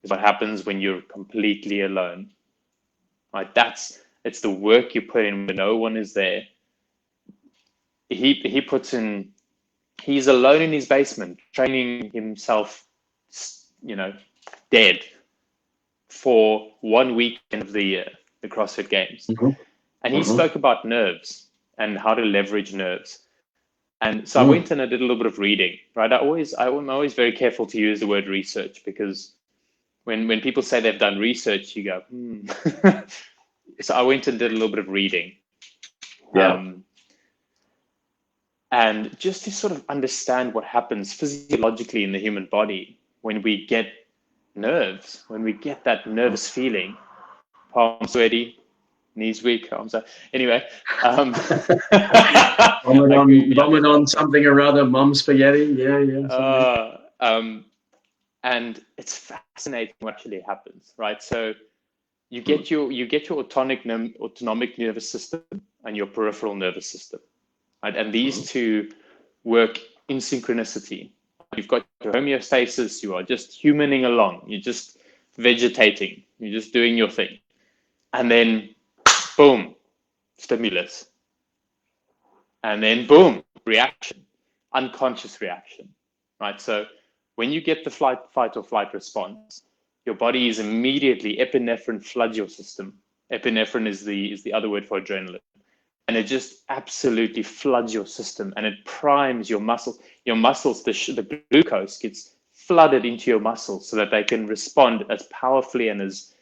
is what happens when you're completely alone. Right? It's the work you put in when no one is there. He puts in. He's alone in his basement, training himself, you know, dead for 1 weekend of the year, the CrossFit Games. And he spoke about nerves and how to leverage nerves. And so I went and I did a little bit of reading, right? I'm always very careful to use the word research, because when people say they've done research, you go, So I went and did a little bit of reading. And just to sort of understand what happens physiologically in the human body when we get nerves, when we get that nervous feeling, palms sweaty, knees weak, arms out. Anyway, vomit on something or other, mum spaghetti. And it's fascinating what actually happens, right? So you get your autonomic nervous system and your peripheral nervous system, right? And these two work in synchronicity. You've got your homeostasis. You are just humaning along. You're just vegetating. You're just doing your thing, and then boom, stimulus. And then boom, reaction, unconscious reaction, right? So when you get the fight or flight response, your body is immediately, epinephrine floods your system. Epinephrine is the other word for adrenaline. And it just absolutely floods your system, and it primes your muscles. Your muscles, the glucose gets flooded into your muscles so that they can respond as powerfully and as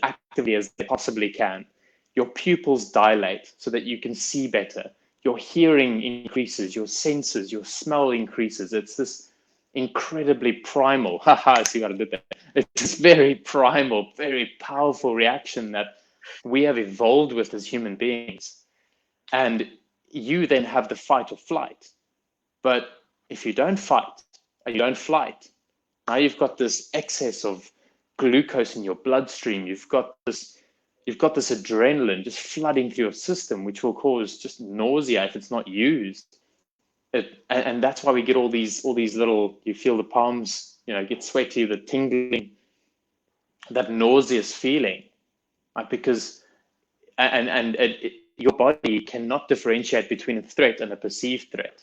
actively as they possibly can. Your pupils dilate so that you can see better. Your hearing increases, your senses, your smell increases. It's this incredibly primal, I see what I did there. It's this very primal, very powerful reaction that we have evolved with as human beings. And you then have the fight or flight. But if you don't fight and you don't flight, now you've got this excess of glucose in your bloodstream. You've got this adrenaline just flooding through your system, which will cause just nausea if it's not used. And that's why we get all these little, you feel the palms, get sweaty, the tingling, that nauseous feeling, right? Because your body cannot differentiate between a threat and a perceived threat.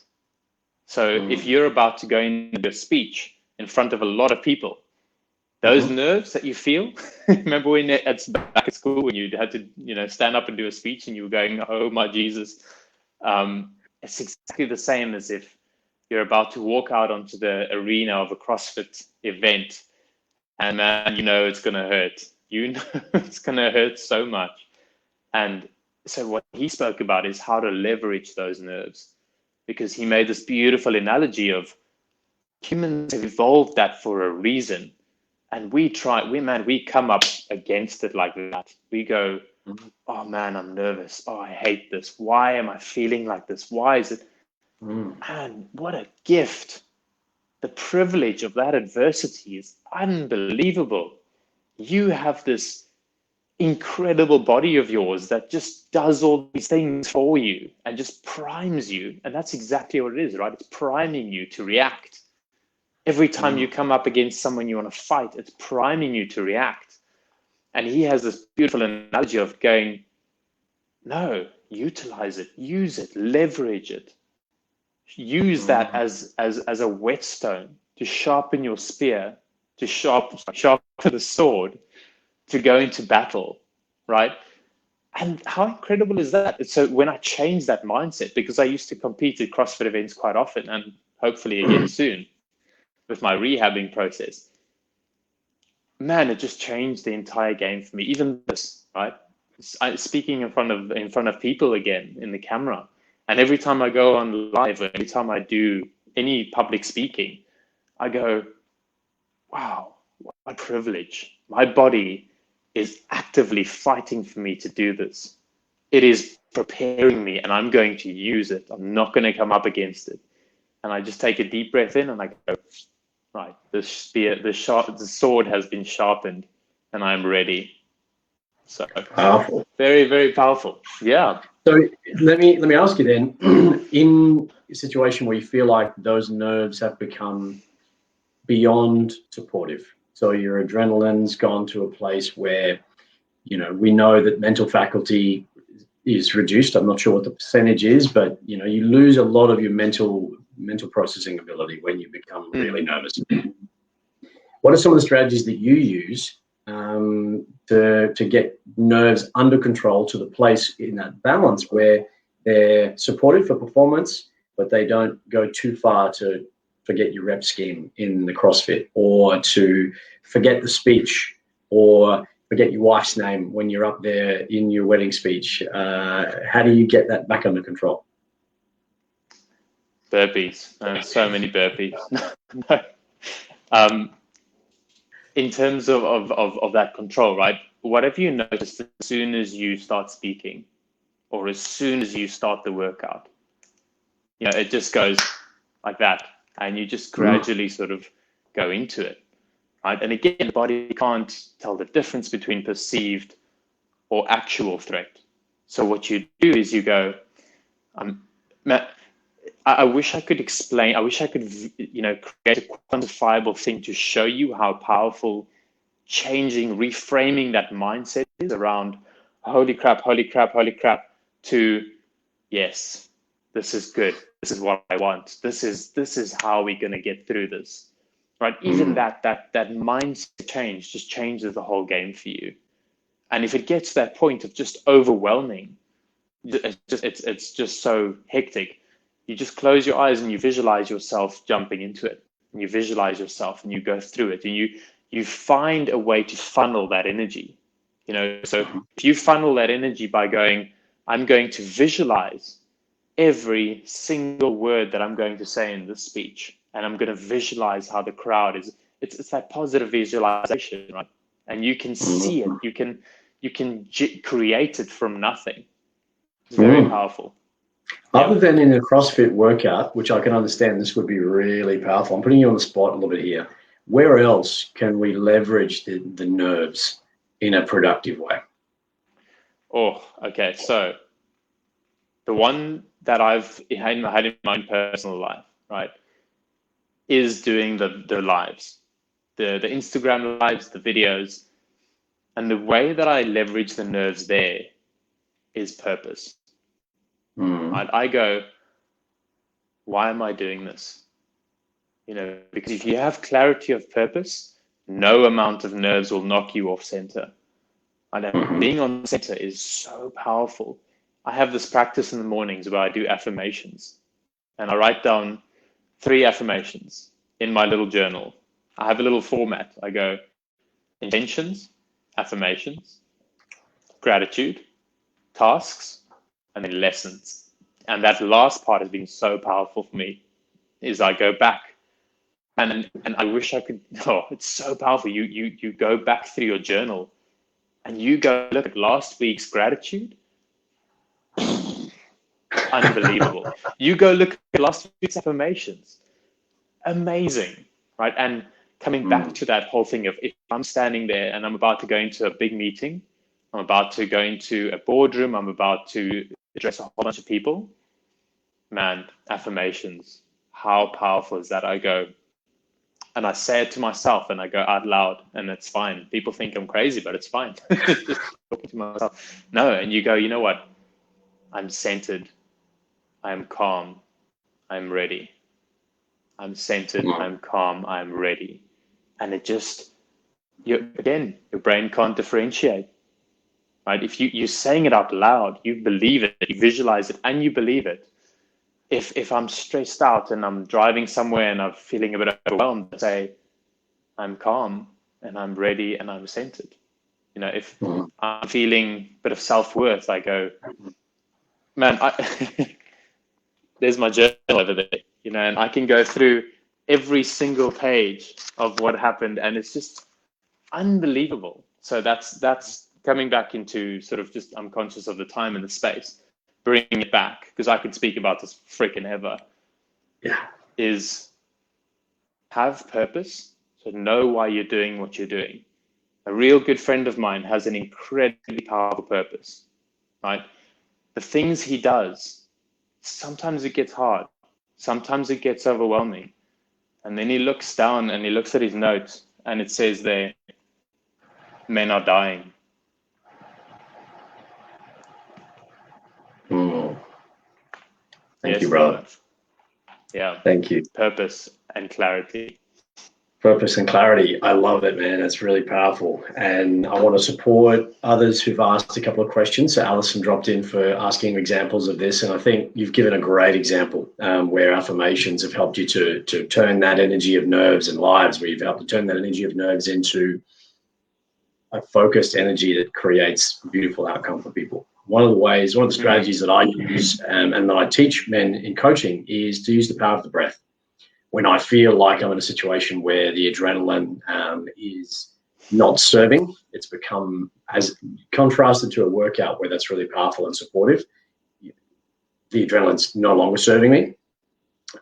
So if you're about to go into a speech in front of a lot of people, those nerves that you feel, remember when it's back at school when you had to, stand up and do a speech and you were going, oh my Jesus. It's exactly the same as if you're about to walk out onto the arena of a CrossFit event, and man, it's going to hurt. It's going to hurt so much. And so what he spoke about is how to leverage those nerves, because he made this beautiful analogy of humans have evolved that for a reason. And we come up against it like that. We go, oh man, I'm nervous. Oh, I hate this. Why am I feeling like this? Why is it? Man, what a gift. The privilege of that adversity is unbelievable. You have this incredible body of yours that just does all these things for you and just primes you. And that's exactly what it is, right? It's priming you to react. Every time you come up against someone you want to fight, it's priming you to react. And he has this beautiful analogy of going, no, utilize it, use it, leverage it. Use that as a whetstone to sharpen your spear, to sharpen the sword, to go into battle, right? And how incredible is that? So when I changed that mindset, because I used to compete at CrossFit events quite often, and hopefully again soon with my rehabbing process, man, it just changed the entire game for me. Even this, right? Speaking in front of people again in the camera. And every time I go on live, or every time I do any public speaking, I go, wow, what a privilege. My body is actively fighting for me to do this. It is preparing me, and I'm going to use it. I'm not going to come up against it. And I just take a deep breath in and I go, right, the sword has been sharpened and I'm ready. So powerful. Very, very powerful. Yeah. So let me ask you then, in a situation where you feel like those nerves have become beyond supportive, so your adrenaline's gone to a place where, we know that mental faculty is reduced. I'm not sure what the percentage is, but you lose a lot of your mental processing ability when you become really nervous. What are some of the strategies that you use to get nerves under control to the place in that balance where they're supported for performance, but they don't go too far to forget your rep scheme in the CrossFit, or to forget the speech, or forget your wife's name when you're up there in your wedding speech. How do you get that back under control? Burpees. So many burpees. In terms of that control, right? What have you noticed as soon as you start speaking, or as soon as you start the workout? You know, it just goes like that, and you just gradually sort of go into it, right? And again, the body can't tell the difference between perceived or actual threat. So what you do is you go, I wish I could explain, I wish I could, create a quantifiable thing to show you how powerful reframing that mindset is around holy crap, to yes, this is good. This is what I want. This is how we're going to get through this, right? Even that mindset change just changes the whole game for you. And if it gets to that point of just overwhelming, it's just so hectic, you just close your eyes and you visualize yourself jumping into it, and you visualize yourself and you go through it, and you find a way to funnel that energy. So if you funnel that energy by going, I'm going to visualize every single word that I'm going to say in this speech, and I'm going to visualize how the crowd is. It's that positive visualization, right? And you can see it. You can create it from nothing. It's very powerful. Other than in a CrossFit workout, which I can understand this would be really powerful, I'm putting you on the spot a little bit here. Where else can we leverage the nerves in a productive way? Oh, okay. So the one that I've had in my own personal life, right, is doing the lives, the Instagram lives, the videos. And the way that I leverage the nerves there is purpose. Right? I go, why am I doing this? Because if you have clarity of purpose, no amount of nerves will knock you off center. And being on center is so powerful. I have this practice in the mornings where I do affirmations, and I write down 3 affirmations in my little journal. I have a little format. I go intentions, affirmations, gratitude, tasks, and then lessons. And that last part has been so powerful for me, is I go back and I wish I could, it's so powerful. You go back through your journal and you go look at last week's gratitude. Unbelievable. You go look at last week's affirmations. Amazing, right? And coming back to that whole thing of, if I'm standing there and I'm about to go into a big meeting, I'm about to go into a boardroom, I'm about to address a whole bunch of people, man, affirmations, how powerful is that? I go, and I say it to myself and I go out loud, and it's fine. People think I'm crazy, but it's fine. Just talking to myself. No, and you go, you know what? I'm centered. I'm calm. I'm ready. I'm centered. I'm calm. I'm ready. And it just, your brain can't differentiate, right? If you're saying it out loud, you believe it, you visualize it, and you believe it. If I'm stressed out and I'm driving somewhere and I'm feeling a bit overwhelmed, I say, I'm calm and I'm ready and I'm centered. If I'm feeling a bit of self-worth, I go, man, there's my journal over there, and I can go through every single page of what happened, and it's just unbelievable. So that's coming back into sort of just, I'm conscious of the time and the space, bringing it back, because I could speak about this freaking ever. Is have purpose, so know why you're doing what you're doing. A real good friend of mine has an incredibly powerful purpose, right? The things he does, sometimes it gets hard, sometimes it gets overwhelming, and then he looks down and he looks at his notes and it says there, men are dying. Thank you, brother. Yeah. Thank you. Purpose and clarity. Purpose and clarity. I love it, man. It's really powerful. And I want to support others who've asked a couple of questions. So Alison dropped in for asking examples of this. And I think you've given a great example where affirmations have helped you to turn that energy of nerves and lives, where you've helped to turn that energy of nerves into a focused energy that creates a beautiful outcome for people. One of the strategies that I use and that I teach men in coaching is to use the power of the breath. When I feel like I'm in a situation where the adrenaline is not serving, it's become, as contrasted to a workout where that's really powerful and supportive, the adrenaline's no longer serving me.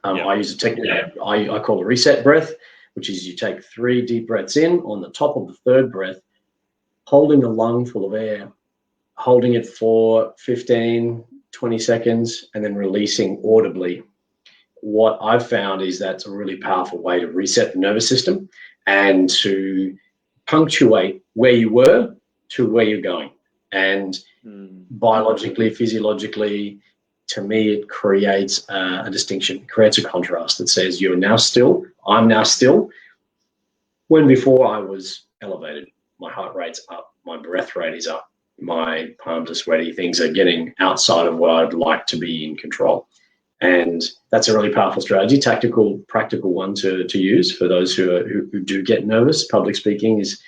I use a technique I call a reset breath, which is you take 3 deep breaths in. On the top of the third breath, holding a lung full of air, holding it for 15, 20 seconds, and then releasing audibly. What I've found is that's a really powerful way to reset the nervous system and to punctuate where you were to where you're going. And biologically, physiologically, to me, it creates a distinction, it creates a contrast that says you're now still, I'm now still, when before I was elevated. My heart rate's up, my breath rate is up, my palms are sweaty, things are getting outside of what I'd like to be in control. And that's a really powerful strategy, tactical, practical one to use for those who do get nervous. Public speaking's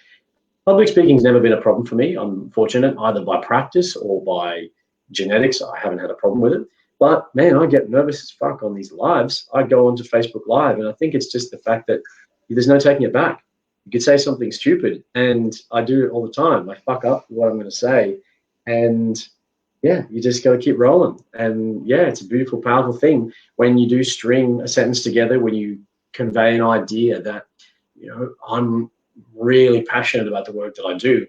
never been a problem for me. I'm fortunate either by practice or by genetics. I haven't had a problem with it. But man, I get nervous as fuck on these lives. I go onto Facebook Live, and I think it's just the fact that there's no taking it back. You could say something stupid, and I do it all the time. I fuck up what I'm going to say, and yeah, you just got to keep rolling. And yeah, it's a beautiful, powerful thing when you do string a sentence together, when you convey an idea that, you know, I'm really passionate about the work that I do.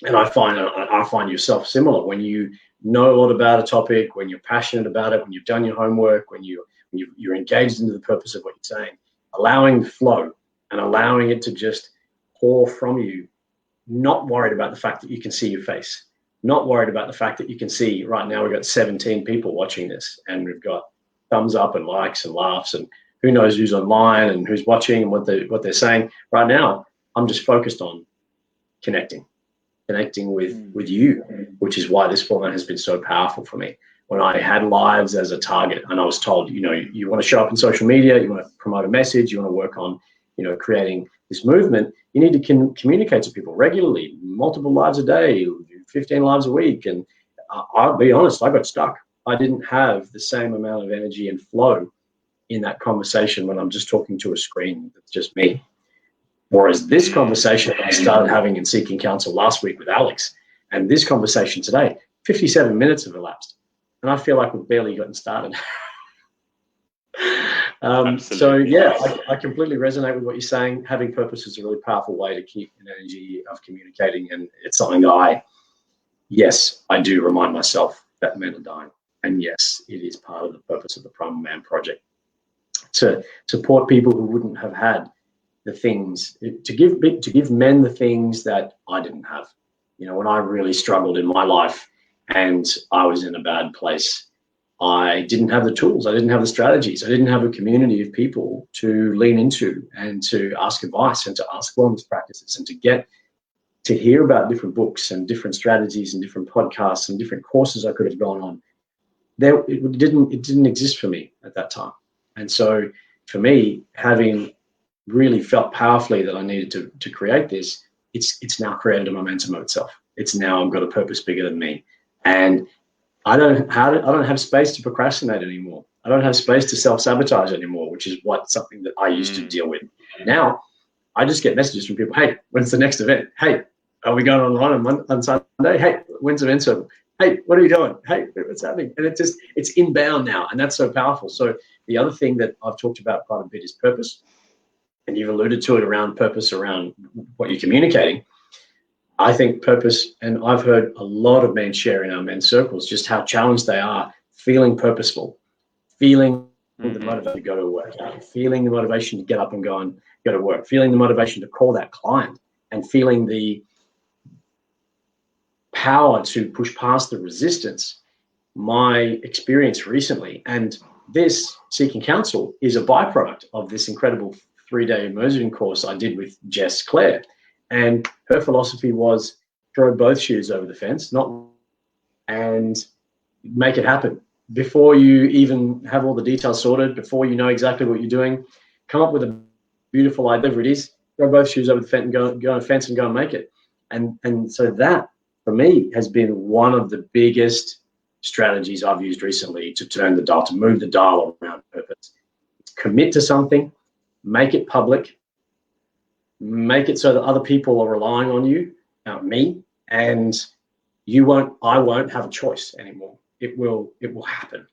And I find yourself similar. When you know a lot about a topic, when you're passionate about it, when you've done your homework, when you're engaged into the purpose of what you're saying, allowing the flow and allowing it to just pour from you, not worried about the fact that you can see your face. Not worried about the fact that you can see right now we've got 17 people watching this, and we've got thumbs up and likes and laughs, and who knows who's online and who's watching and what they're saying. Right now, I'm just focused on connecting with you, which is why this format has been so powerful for me. When I had lives as a target and I was told, you know, you want to show up in social media, you want to promote a message, you want to work on, you know, creating this movement, you need to communicate to people regularly, multiple lives a day, 15 lives a week. And I'll be honest, I got stuck. I didn't have the same amount of energy and flow in that conversation when I'm just talking to a screen that's just me. Whereas this conversation I started having in Seeking Counsel last week with Alex, and this conversation today, 57 minutes have elapsed. And I feel like we've barely gotten started. So yeah, I completely resonate with what you're saying. Having purpose is a really powerful way to keep an energy of communicating. And it's something that I do remind myself that men are dying. And yes, it is part of the purpose of the Primal Man Project, to support people who wouldn't have had the things, to give men the things that I didn't have. You know, when I really struggled in my life and I was in a bad place, I didn't have the tools, I didn't have the strategies, I didn't have a community of people to lean into and to ask advice and to ask wellness practices and to hear about different books and different strategies and different podcasts and different courses I could have gone on. It didn't exist for me at that time. And so for me, having really felt powerfully that I needed to create this, it's now created a momentum of itself. It's now got a purpose bigger than me. And I don't have space to procrastinate anymore. I don't have space to self-sabotage anymore, which is something that I used to deal with. Now, I just get messages from people, hey, when's the next event? Hey, are we going online on Sunday? Hey, when's the event circle? Hey, what are you doing? Hey, what's happening? And it's inbound now, and that's so powerful. So the other thing that I've talked about quite a bit is purpose, and you've alluded to it around purpose, around what you're communicating. I think purpose, and I've heard a lot of men share in our men's circles just how challenged they are feeling purposeful, feeling the motivation to go to work out, feeling the motivation to get up and go to work, feeling the motivation to call that client, and feeling the power to push past the resistance. My experience recently, and this Seeking Counsel is a byproduct of this incredible 3-day immersion course I did with Jess Clare. And her philosophy was throw both shoes over the fence, and make it happen. Before you even have all the details sorted, before you know exactly what you're doing, come up with a beautiful idea, whatever it is, throw both shoes over the fence and go on a fence and go and make it. And so that, for me, has been one of the biggest strategies I've used recently to turn the dial, to move the dial around purpose. Commit to something, make it public, make it so that other people are relying on you, me, and I won't have a choice anymore. It will happen.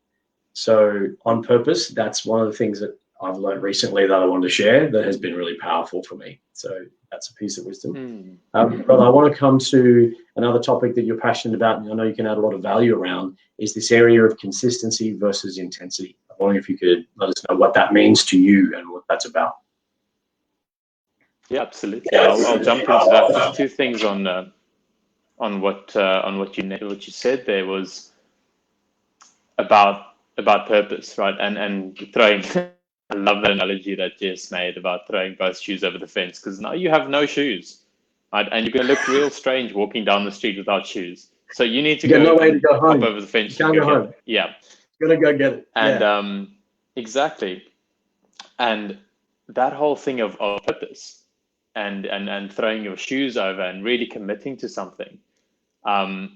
So on purpose, that's one of the things that I've learned recently that I wanted to share that has been really powerful for me. So that's a piece of wisdom. Brother, I want to come to another topic that you're passionate about, and I know you can add a lot of value around, is this area of consistency versus intensity. I wonder if you could let us know what that means to you and what that's about. Yeah, absolutely. I'll jump into that. There's two things on what you said there was about purpose, right? And throwing. I love that analogy that Jess made about throwing both shoes over the fence, because now you have no shoes, right? And you're going to look real strange walking down the street without shoes. So you need to go hop over the fence. You can't go home. Yeah. You're going to go get it. And exactly. And that whole thing of purpose and throwing your shoes over and really committing to something, that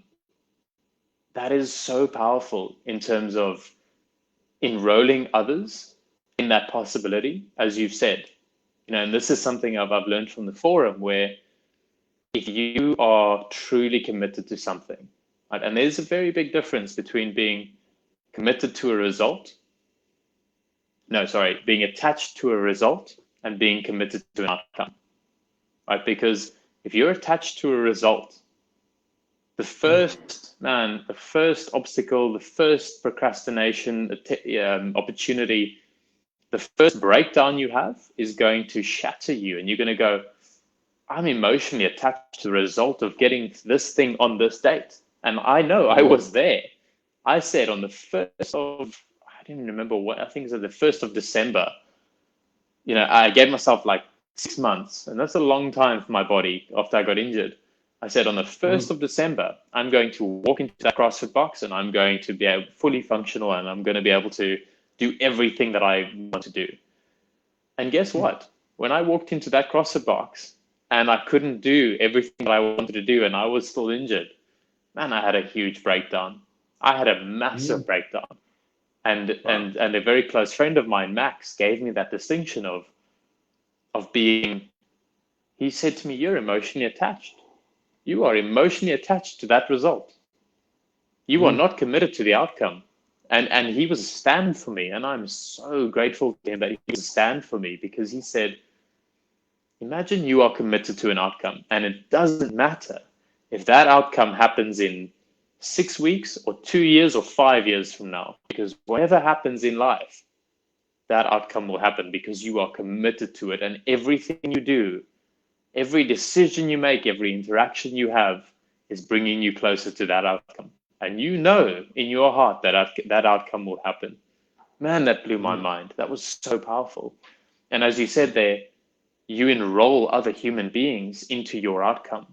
is so powerful in terms of enrolling others in that possibility, as you've said, and this is something I've learned from the forum, where if you are truly committed to something, right, and there's a very big difference between being committed to a result, being attached to a result and being committed to an outcome, right? Because if you're attached to a result, the first obstacle, the first procrastination opportunity, the first breakdown you have is going to shatter you, and you're going to go, I'm emotionally attached to the result of getting this thing on this date. And I know I was there. I said on the 1st of, I didn't remember what, I think it was the 1st of December, I gave myself like 6 months, and that's a long time for my body after I got injured. I said on the 1st of December, I'm going to walk into that CrossFit box and I'm going to be fully functional, and I'm going to be able to do everything that I want to do. And guess what? When I walked into that CrossFit box and I couldn't do everything that I wanted to do and I was still injured, man, I had a huge breakdown. I had a massive breakdown. And a very close friend of mine, Max, gave me that distinction of being, he said to me, you're emotionally attached. You are emotionally attached to that result. You are not committed to the outcome. And he was a stand for me. And I'm so grateful to him that he was a stand for me, because he said, imagine you are committed to an outcome, and it doesn't matter if that outcome happens in 6 weeks or 2 years or 5 years from now, because whatever happens in life, that outcome will happen because you are committed to it. And everything you do, every decision you make, every interaction you have is bringing you closer to that outcome. And you know in your heart that that outcome will happen. Man, that blew my mind. That was so powerful. And as you said there, you enroll other human beings into your outcome.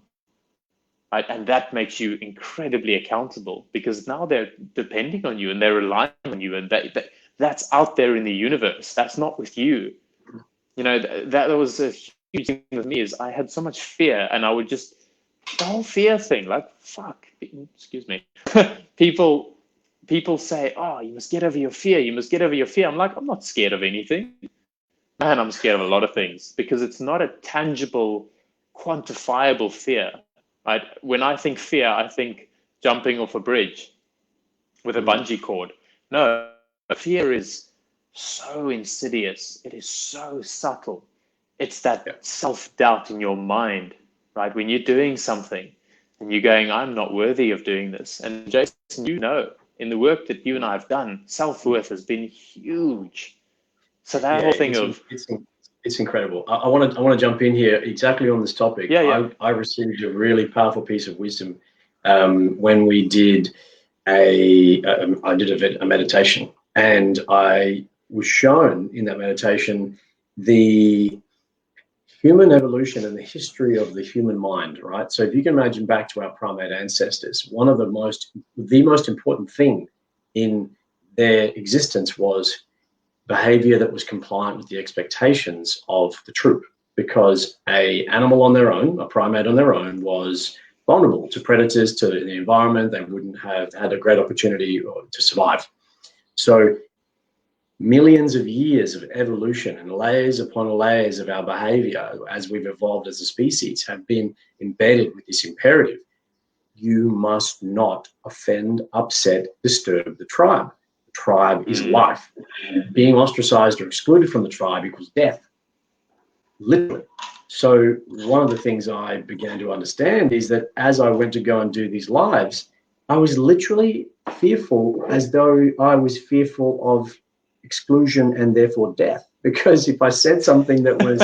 Right? And that makes you incredibly accountable, because now they're depending on you and they're relying on you. And that's out there in the universe. That's not with you. That was a huge thing with me, is I had so much fear, and I would just, the whole fear thing, like, fuck, excuse me. People say, oh, you must get over your fear. You must get over your fear. I'm like, I'm not scared of anything. Man, I'm scared of a lot of things, because it's not a tangible, quantifiable fear. Right? When I think fear, I think jumping off a bridge with a bungee cord. No, fear is so insidious. It is so subtle. It's that self-doubt in your mind, right? When you're doing something and you're going, I'm not worthy of doing this. And Jason, in the work that you and I have done, self-worth has been huge. So that whole thing it's incredible. I want to jump in here exactly on this topic. I received a really powerful piece of wisdom when we did a meditation, and I was shown in that meditation the human evolution and the history of the human mind, right? So if you can imagine back to our primate ancestors, one of the most important thing in their existence was behavior that was compliant with the expectations of the troop, because a animal on their own, a primate on their own, was vulnerable to predators, to the environment. They wouldn't have had a great opportunity to survive. So millions of years of evolution and layers upon layers of our behavior as we've evolved as a species have been embedded with this imperative. You must not offend, upset, disturb the tribe. The tribe is life. Being ostracized or excluded from the tribe equals death, literally. So one of the things I began to understand is that as I went to go and do these lives, I was literally fearful, as though I was fearful of exclusion and therefore death. Because if I said something that was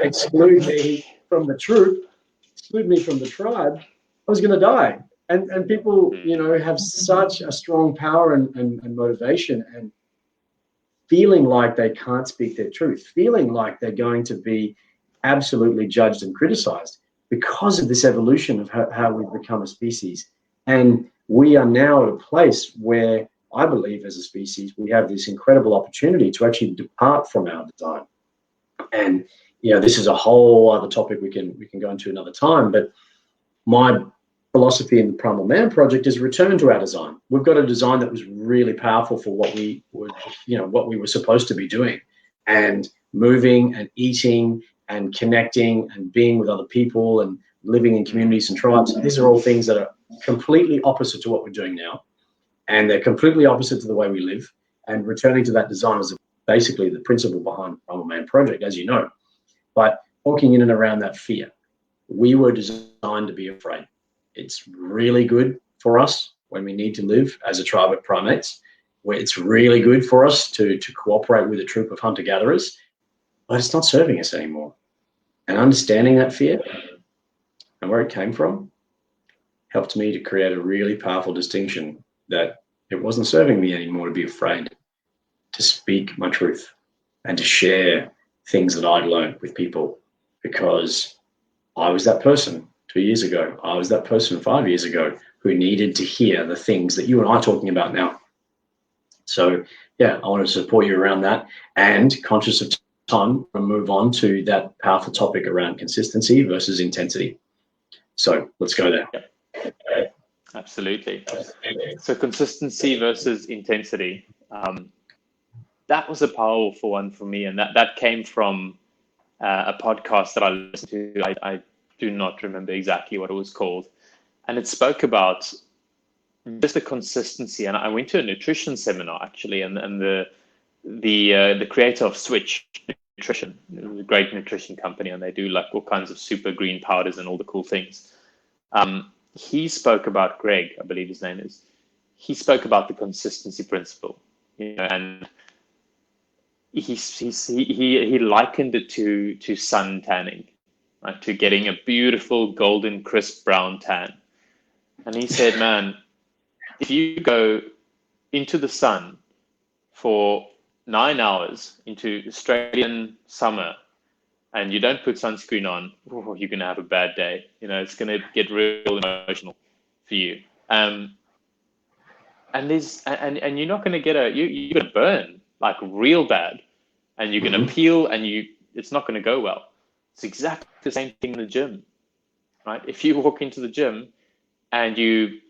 exclude me from the troop, exclude me from the tribe, I was going to die. And people, have such a strong power and motivation, and feeling like they can't speak their truth, feeling like they're going to be absolutely judged and criticized because of this evolution of how we've become a species. And we are now at a place where I believe as a species, we have this incredible opportunity to actually depart from our design. And, this is a whole other topic we can go into another time, but my philosophy in the Primal Man Project is return to our design. We've got a design that was really powerful for what we were supposed to be doing, and moving and eating and connecting and being with other people and living in communities and tribes. These are all things that are completely opposite to what we're doing now. And they're completely opposite to the way we live. And returning to that design is basically the principle behind Primal Man Project, as you know. But walking in and around that fear, we were designed to be afraid. It's really good for us when we need to live as a tribe of primates, where it's really good for us to cooperate with a troop of hunter-gatherers, but it's not serving us anymore. And understanding that fear and where it came from helped me to create a really powerful distinction that it wasn't serving me anymore to be afraid to speak my truth and to share things that I'd learned with people, because I was that person 2 years ago. I was that person 5 years ago who needed to hear the things that you and I are talking about now. So yeah, I want to support you around that, and conscious of time, we'll move on to that powerful topic around consistency versus intensity. So let's go there. Absolutely. So consistency versus intensity. That was a powerful one for me. And that came from a podcast that I listened to. I do not remember exactly what it was called. And it spoke about just the consistency. And I went to a nutrition seminar, actually, and the creator of Switch Nutrition, a great nutrition company, and they do like all kinds of super green powders and all the cool things. He spoke about, Greg, I believe his name is, he spoke about the consistency principle, and he likened it to sun tanning, right? To getting a beautiful golden crisp brown tan. And he said, man, if you go into the sun for 9 hours into Australian summer and you don't put sunscreen on, you're going to have a bad day. It's going to get real emotional for you. And you're not going to get you're going to burn like real bad, and you're going to peel, and it's not going to go well. It's exactly the same thing in the gym, right? If you walk into the gym and you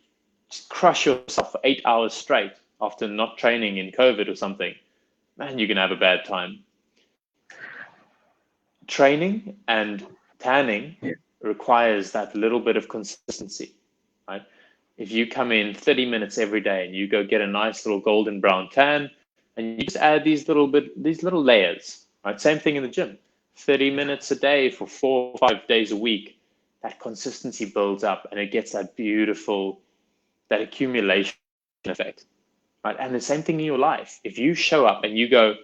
just crush yourself for 8 hours straight after not training in COVID or something, man, you're going to have a bad time. Training and tanning requires that little bit of consistency, right? If you come in 30 minutes every day and you go get a nice little golden brown tan, and you just add these little layers, right? Same thing in the gym. 30 minutes a day for 4 or 5 days a week, that consistency builds up, and it gets that beautiful, that accumulation effect, right? And the same thing in your life. If you show up and you go,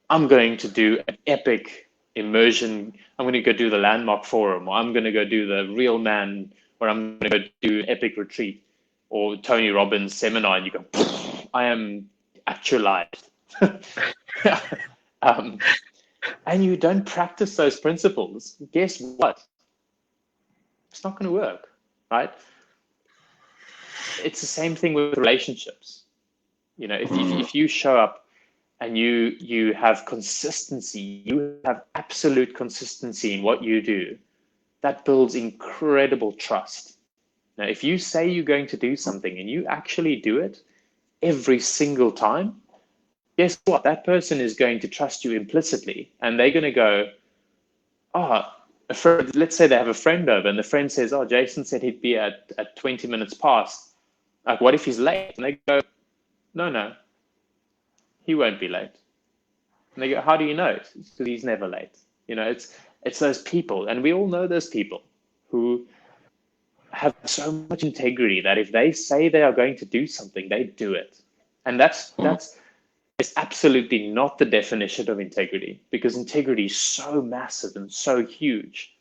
I'm going to do an epic immersion, I'm going to go do the Landmark Forum, or I'm going to go do the Real Man, or I'm going to go do an epic retreat, or Tony Robbins seminar, and you go, I am actualized. and you don't practice those principles, guess what? It's not going to work, right? It's the same thing with relationships. You know, if you show up and you have consistency, you have absolute consistency in what you do, that builds incredible trust. Now, if you say you're going to do something and you actually do it every single time, guess what? That person is going to trust you implicitly, and they're going to go, oh, let's say they have a friend over, and the friend says, oh, Jason said he'd be at 20 minutes past. Like, what if he's late? And they go, no, he won't be late. And they go, how do you know? It's because he's never late. You know, it's those people, and we all know those people who have so much integrity that if they say they are going to do something, they do it. And that's it's absolutely not the definition of integrity, because integrity is so massive and so huge,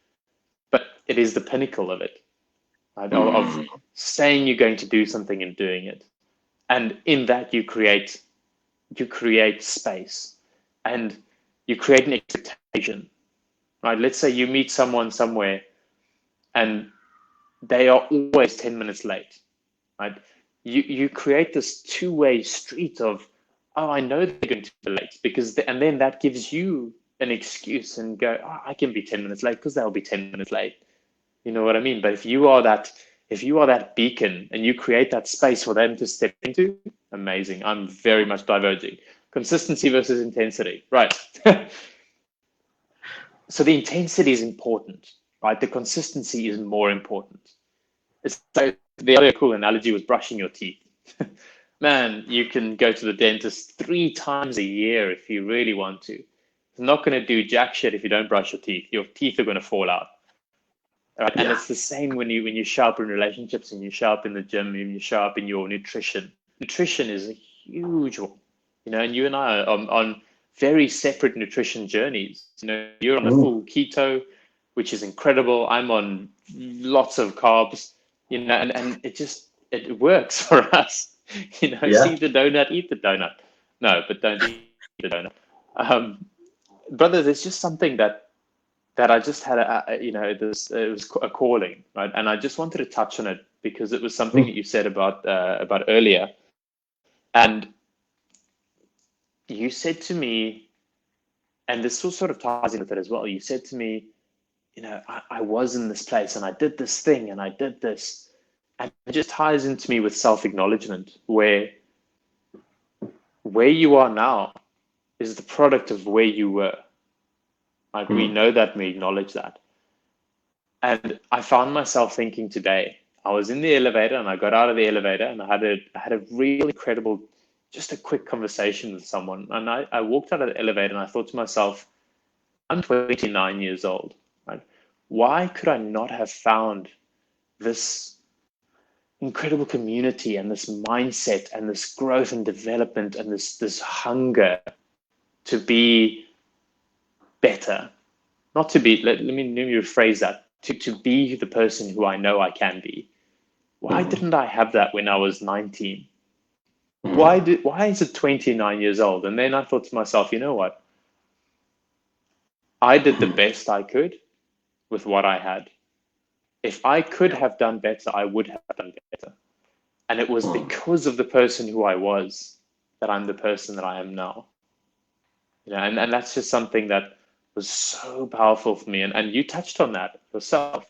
but it is the pinnacle of it, right? Of saying you're going to do something and doing it. And in that you create space, and you create an expectation, right? Let's say you meet someone somewhere and they are always 10 minutes late, right? You create this two-way street of, oh, I know they're going to be late, and then that gives you an excuse and go, oh, I can be 10 minutes late because they'll be 10 minutes late. You know what I mean? But if you are that beacon and you create that space for them to step into, amazing. I'm very much diverging. Consistency versus intensity, right? So the intensity is important, right? The consistency is more important. So the other cool analogy was brushing your teeth. Man, you can go to the dentist 3 times a year if you really want to. It's not going to do jack shit if you don't brush your teeth. Your teeth are going to fall out. Right? Yeah. And it's the same when you show up in relationships, and you show up in the gym, and you show up in your nutrition. Nutrition is a huge one, you know, and you and I are on very separate nutrition journeys. You know, you're on a full keto, which is incredible. I'm on lots of carbs, you know, and it works for us. You know, see the donut, eat the donut. No, but don't eat the donut. Brother, there's just something that I just had, it was a calling, right? And I just wanted to touch on it because it was something that you said about earlier. And you said to me, and this sort of ties in with it as well. You said to me, you know, I was in this place and I did this thing and I did this. And it just ties into me with self-acknowledgement, where you are now is the product of where you were. Like, we know that, we acknowledge that. And I found myself thinking today, I was in the elevator and I got out of the elevator and I had a really incredible, just a quick conversation with someone. And I walked out of the elevator and I thought to myself, I'm 29 years old, right? Why could I not have found this incredible community and this mindset and this growth and development and this hunger to be better, not to be, let me rephrase that, to be the person who I know I can be. Why didn't I have that when I was 19? Why is it 29 years old? And then I thought to myself, you know what? I did the best I could with what I had. If I could have done better, I would have done better. And it was because of the person who I was that I'm the person that I am now. You know, and that's just something that was so powerful for me. And you touched on that yourself.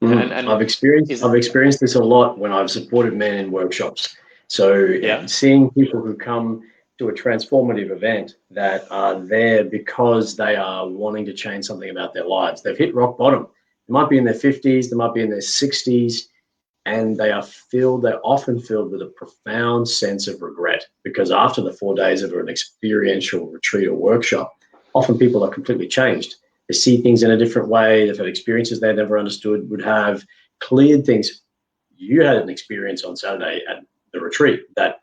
And I've experienced this a lot when I've supported men in workshops. So seeing people who come to a transformative event that are there because they are wanting to change something about their lives. They've hit rock bottom. They might be in their 50s, they might be in their 60s, and they're often filled with a profound sense of regret, because after the 4 days of an experiential retreat or workshop, often people are completely changed. They see things in a different way. They've had experiences they never understood, would have cleared things. You had an experience on Saturday at the retreat that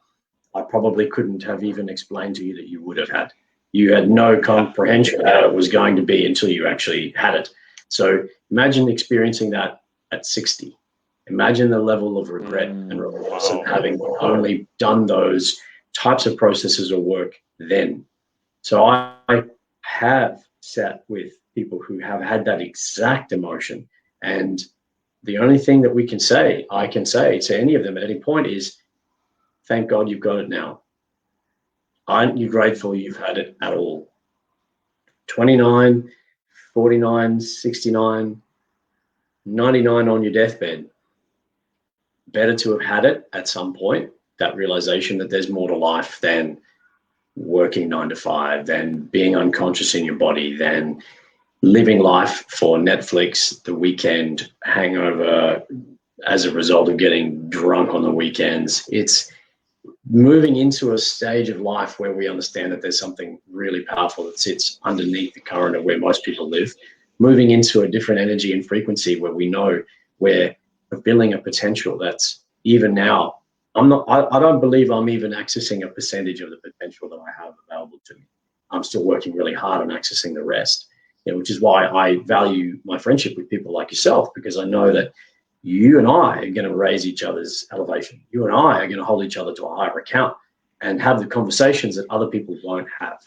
I probably couldn't have even explained to you that you would have had. You had no comprehension how it was going to be until you actually had it. So imagine experiencing that at 60. Imagine the level of regret and remorse of having only done those types of processes or work then. So I have sat with people who have had that exact emotion, and the only thing that I can say to any of them at any point is, thank God you've got it now. Aren't you grateful you've had it at all? 29, 49, 69, 99 on your deathbed. Better to have had it at some point, that realization that there's more to life than working 9 to 5, than being unconscious in your body, than living life for Netflix, the weekend hangover as a result of getting drunk on the weekends. It's moving into a stage of life where we understand that there's something really powerful that sits underneath the current of where most people live, moving into a different energy and frequency where we know we're fulfilling a potential that's even now. I don't believe I'm even accessing a percentage of the potential that I have available to me. I'm still working really hard on accessing the rest, which is why I value my friendship with people like yourself, because I know that you and I are going to raise each other's elevation. You and I are going to hold each other to a higher account and have the conversations that other people won't have.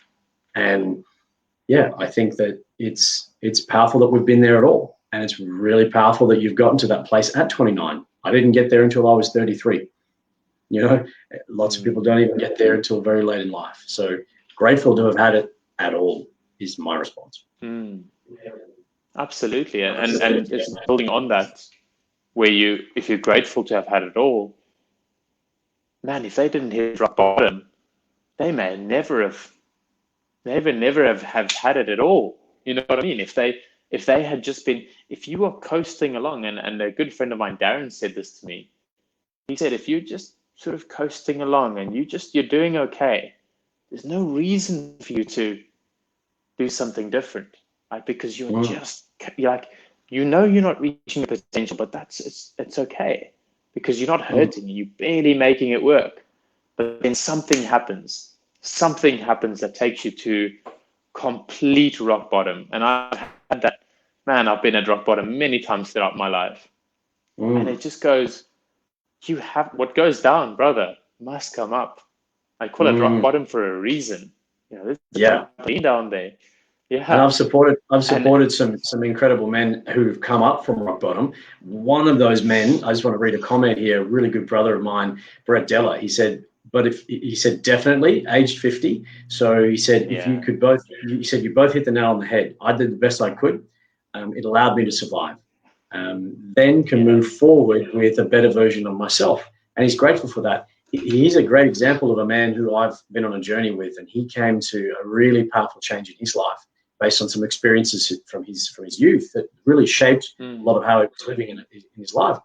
And yeah, I think that it's powerful that we've been there at all. And it's really powerful that you've gotten to that place at 29. I didn't get there until I was 33. Lots of people don't even get there until very late in life. So grateful to have had it at all is my response. Absolutely. And it's building on that, where if you're grateful to have had it all, man, if they didn't hit rock bottom, they may never have had it at all. You know what I mean? If they had just been, if you were coasting along, and a good friend of mine, Darren, said this to me. He said, if you're just sort of coasting along and you're doing okay, there's no reason for you to do something different, right? Because you're like, you're not reaching your potential, but it's okay, because you're not hurting, you're barely making it work. But then something happens that takes you to complete rock bottom. And I've had that, man, I've been at rock bottom many times throughout my life. And it just goes, what goes down, brother, must come up. I call it rock bottom for a reason. There's something down there. Yeah. And I've supported some incredible men who've come up from rock bottom. One of those men, I just want to read a comment here, a really good brother of mine, Brett Della. He said, definitely aged 50. So he said, if you could both, you both hit the nail on the head. I did the best I could. It allowed me to survive. Then can move forward with a better version of myself. And he's grateful for that. He's a great example of a man who I've been on a journey with, and he came to a really powerful change in his life based on some experiences from his youth that really shaped a lot of how he was living in his life.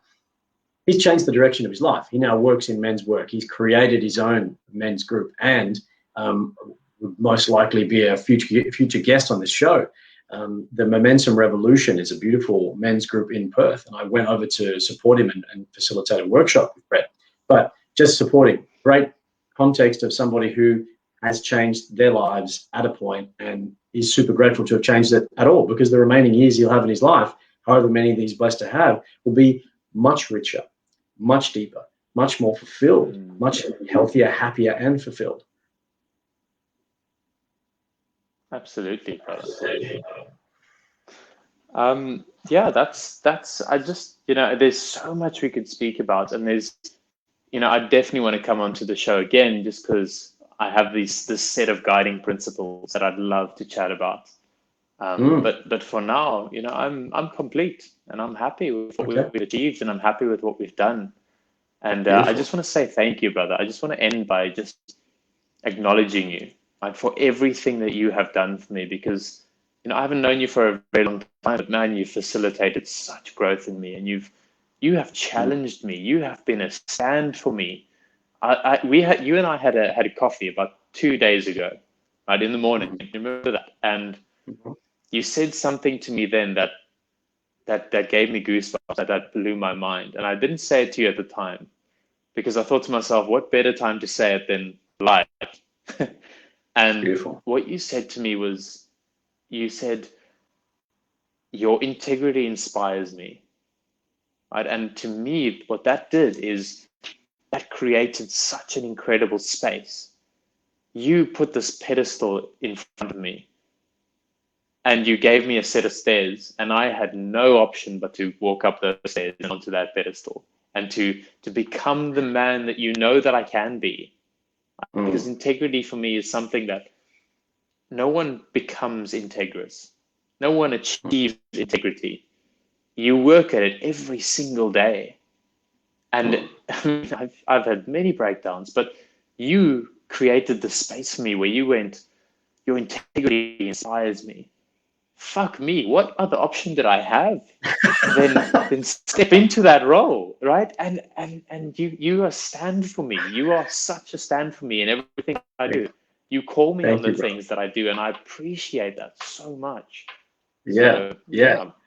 He's changed the direction of his life. He now works in men's work. He's created his own men's group, and would most likely be a future guest on this show. The Momentum Revolution is a beautiful men's group in Perth, and I went over to support him and facilitate a workshop with Brett. But just supporting, great context of somebody who has changed their lives at a point and is super grateful to have changed it at all, because the remaining years he'll have in his life, however many that he's blessed to have, will be much richer, much deeper, much more fulfilled, much healthier, happier, and fulfilled. Absolutely. That's I just, there's so much we could speak about, and there's, I definitely want to come onto the show again, just because I have this set of guiding principles that I'd love to chat about. But for now, I'm complete, and I'm happy with what we've achieved, and I'm happy with what we've done. And I just want to say thank you, brother. I just want to end by just acknowledging you, like, for everything that you have done for me, because I haven't known you for a very long time, but man, you facilitated such growth in me, and you have challenged me. You have been a stand for me. You and I had a coffee about 2 days ago, right, in the morning. Remember that? And you said something to me then that gave me goosebumps, that blew my mind. And I didn't say it to you at the time, because I thought to myself, what better time to say it than live? And beautiful. What you said to me was, you said, your integrity inspires me. Right? And to me, what that did is that created such an incredible space. You put this pedestal in front of me, And you gave me a set of stairs, and I had no option but to walk up those stairs and onto that pedestal, and to become the man that you know that I can be. Because integrity for me is something that no one becomes integrous. No one achieves integrity. You work at it every single day. And I've had many breakdowns, but you created the space for me where you went, your integrity inspires me. Fuck me, what other option did I have than step into that role, right? And you are a stand for me. You are such a stand for me in everything I do. You call me on the things that I do, and I appreciate that so much. Yeah.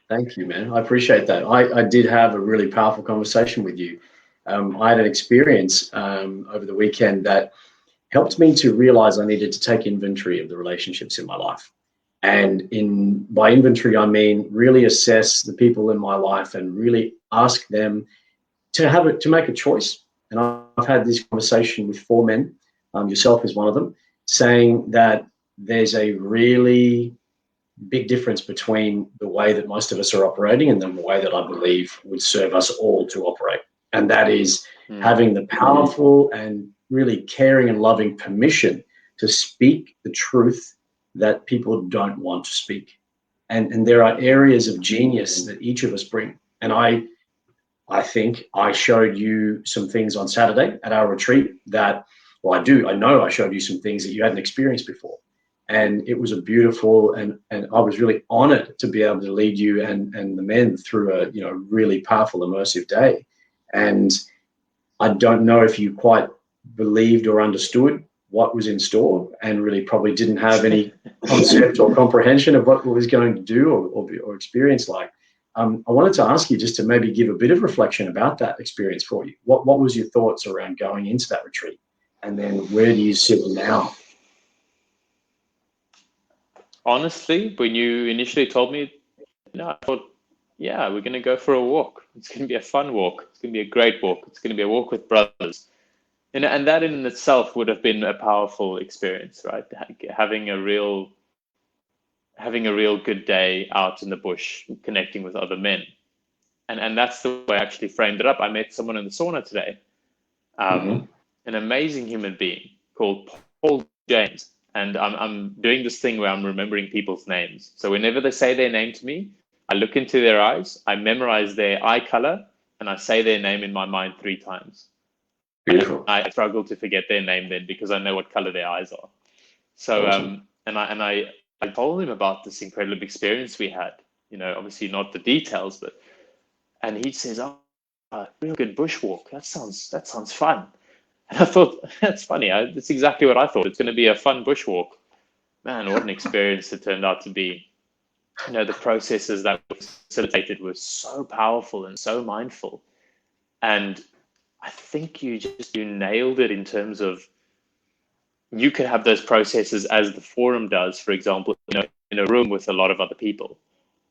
Thank you, man. I appreciate that. I did have a really powerful conversation with you. I had an experience over the weekend that helped me to realize I needed to take inventory of the relationships in my life. And by inventory, I mean really assess the people in my life and really ask them to make a choice. And I've had this conversation with 4 men, yourself is one of them, saying that there's a really big difference between the way that most of us are operating and the way that I believe would serve us all to operate. And that is having the powerful and really caring and loving permission to speak the truth that people don't want to speak. And there are areas of genius that each of us bring. And I think I showed you some things on Saturday at our retreat that, well, I know I showed you some things that you hadn't experienced before. And it was a beautiful, and I was really honored to be able to lead you and the men through a really powerful, immersive day. And I don't know if you quite believed or understood what was in store, and really probably didn't have any concept or comprehension of what was going to do or experience like. I wanted to ask you just to maybe give a bit of reflection about that experience for you. What was your thoughts around going into that retreat? And then where do you sit now? Honestly, when you initially told me, I thought, yeah, we're going to go for a walk. It's going to be a fun walk. It's going to be a great walk. It's going to be a walk with brothers. And that in itself would have been a powerful experience, right? Having a real good day out in the bush, connecting with other men. And that's the way I actually framed it up. I met someone in the sauna today, an amazing human being called Paul James. And I'm doing this thing where I'm remembering people's names. So whenever they say their name to me, I look into their eyes, I memorize their eye color, and I say their name in my mind 3 times. Beautiful. I struggle to forget their name then because I know what color their eyes are. So, awesome. I told him about this incredible experience we had, obviously not the details, and he says, "Oh, a real good bushwalk. That sounds fun." And I thought, that's funny. That's exactly what I thought. It's going to be a fun bushwalk. Man, what an experience it turned out to be. The processes that were facilitated were so powerful and so mindful. And I think you nailed it in terms of you could have those processes as the forum does, for example, in a room with a lot of other people.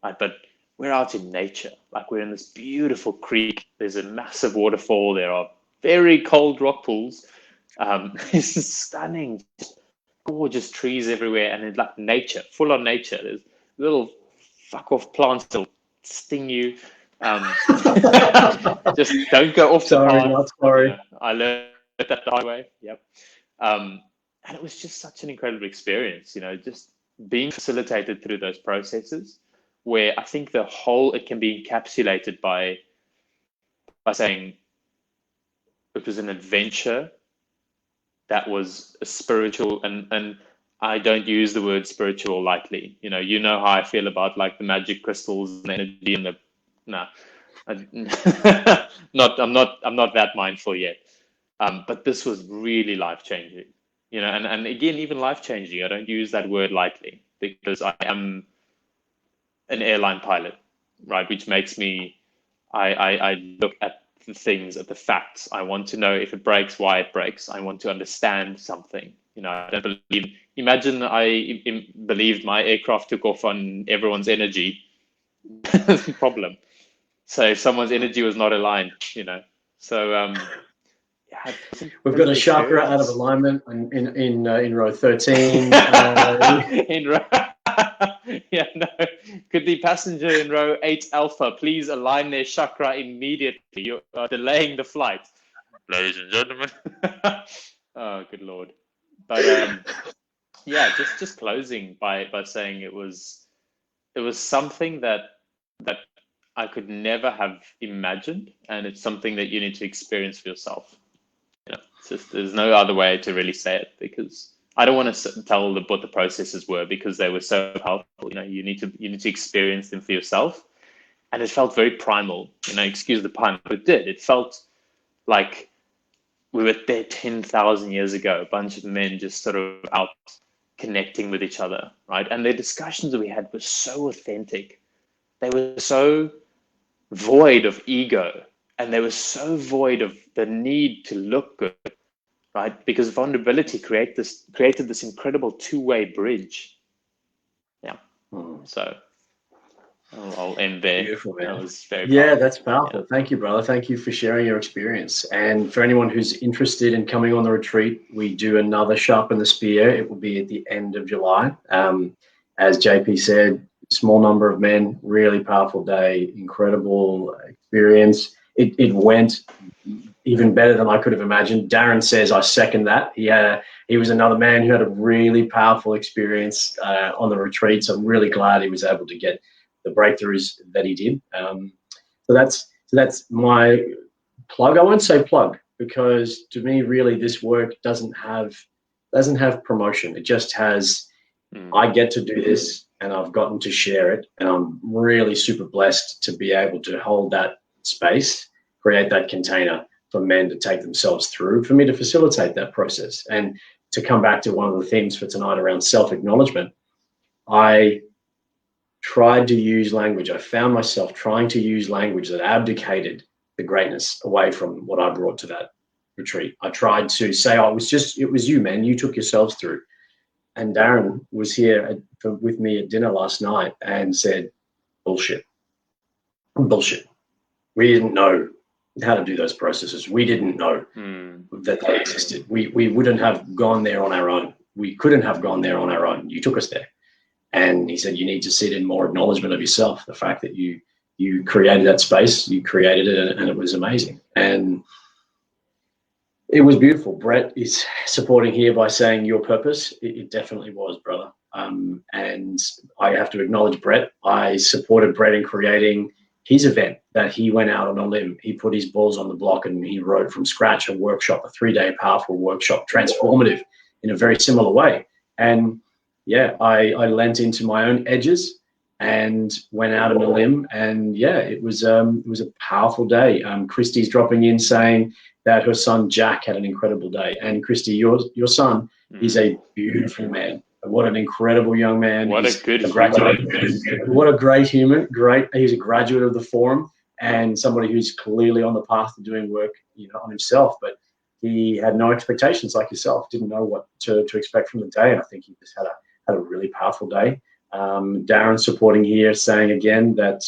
Right? But we're out in nature. Like we're in this beautiful creek. There's a massive waterfall. There are very cold rock pools. This is stunning, gorgeous trees everywhere, and it's like nature, full on nature. There's little fuck off plants that'll sting you. Just don't go off the path. Not sorry. I learned that the hard way. Yep. And it was just such an incredible experience, just being facilitated through those processes where I think it can be encapsulated by saying it was an adventure that was a spiritual, and I don't use the word spiritual lightly. You know how I feel about like the magic crystals and the energy and I'm not that mindful yet. But this was really life-changing, and again, even life-changing, I don't use that word lightly because I am an airline pilot, right? Which makes me, I look at the things, at the facts. I want to know if it breaks, why it breaks. I want to understand something. I don't imagine I believed my aircraft took off on everyone's energy. Problem. So if someone's energy was not aligned, So we've got a chakra out of alignment in row 13. In row Yeah, no. Could the passenger in row 8 Alpha please align their chakra immediately? You are delaying the flight, ladies and gentlemen. Oh, good Lord. But yeah, just closing by saying it was something that I could never have imagined, and it's something that you need to experience for yourself. You know, it's just, there's no other way to really say it, because I don't want to tell what the processes were, because they were so powerful. You know, you need to experience them for yourself, and it felt very primal. You know, excuse the pun, but it did. It felt like we were there 10,000 years ago, a bunch of men just sort of out connecting with each other, right? And the discussions that we had were so authentic. They were so void of ego, and they were so void of the need to look good, right? Because vulnerability created this incredible two-way bridge. Yeah. So I'll end there. Beautiful, man. That was very powerful. That's powerful. Yeah. Thank you, brother. Thank you for sharing your experience. And for anyone who's interested in coming on the retreat, we do another Sharpen the Spear. It will be at the end of July. As JP said, small number of men, really powerful day, incredible experience. It went even better than I could have imagined. Darren says, I second that. He was another man who had a really powerful experience on the retreat. So I'm really glad he was able to get the breakthroughs that he did. So that's my plug. I won't say plug, because to me, really, this work doesn't have promotion. It just has, I get to do this, and I've gotten to share it, and I'm really super blessed to be able to hold that space, create that container for men to take themselves through, for me to facilitate that process. And to come back to one of the themes for tonight around self-acknowledgement, I tried to use language. I found myself trying to use language that abdicated the greatness away from what I brought to that retreat. I tried to say, oh, it was you, man. You took yourselves through. And Darren was here with me at dinner last night and said, bullshit. We didn't know how to do those processes. We didn't know that they existed. We wouldn't have gone there on our own. We couldn't have gone there on our own. You took us there. And he said, you need to sit in more acknowledgement of yourself, the fact that you created that space, you created it, and it was amazing. And it was beautiful. Brett is supporting here by saying your purpose. It definitely was, brother. And I have to acknowledge Brett. I supported Brett in creating his event that he went out on a limb. He put his balls on the block and he wrote from scratch a workshop, a 3-day powerful workshop, transformative in a very similar way. And yeah, I lent into my own edges and went out on a limb. And yeah, it was a powerful day. Christy's dropping in saying that her son Jack had an incredible day. And Christy, your son is a beautiful man. What an incredible young man. What He's a good graduate. What a great human. He's a graduate of the forum and somebody who's clearly on the path to doing work, on himself. But he had no expectations like yourself. Didn't know what to expect from the day. And I think he just had a really powerful day. Darren supporting here, saying again that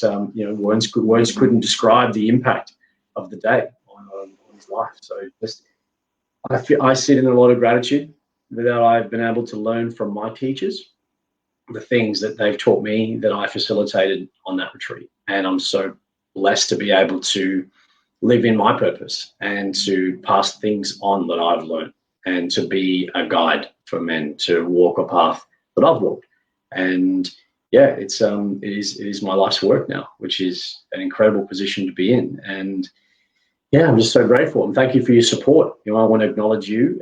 words couldn't describe the impact of the day on his life. So just I sit in a lot of gratitude that I've been able to learn from my teachers, the things that they've taught me that I facilitated on that retreat. And I'm so blessed to be able to live in my purpose and to pass things on that I've learned, and to be a guide for men to walk a path that I've walked. And yeah, it is my life's work now, which is an incredible position to be in. And yeah, I'm just so grateful, and thank you for your support. I want to acknowledge you.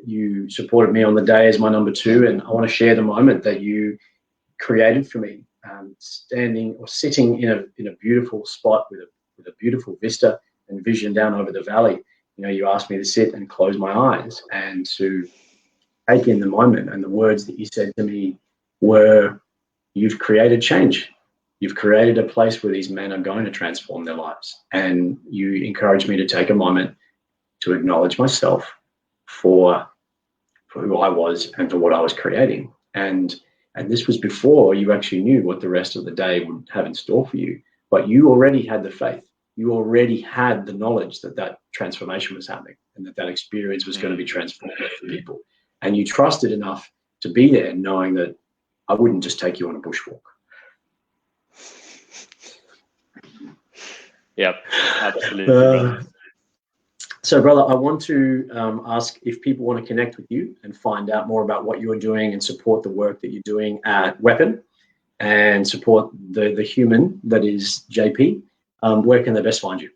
You supported me on the day as my number 2, and I want to share the moment that you created for me, standing or sitting in a beautiful spot with a beautiful vista and vision down over the valley. You asked me to sit and close my eyes and to take in the moment, and the words that you said to me were, you've created change. You've created a place where these men are going to transform their lives. And you encouraged me to take a moment to acknowledge myself for who I was and for what I was creating. And this was before you actually knew what the rest of the day would have in store for you. But you already had the faith. You already had the knowledge that transformation was happening, and that experience was going to be transformative for people. And you trusted enough to be there, knowing that I wouldn't just take you on a bushwalk. Yep, absolutely. So, brother, I want to ask if people want to connect with you and find out more about what you're doing and support the work that you're doing at Weapon and support the human that is JP. Where can they best find you?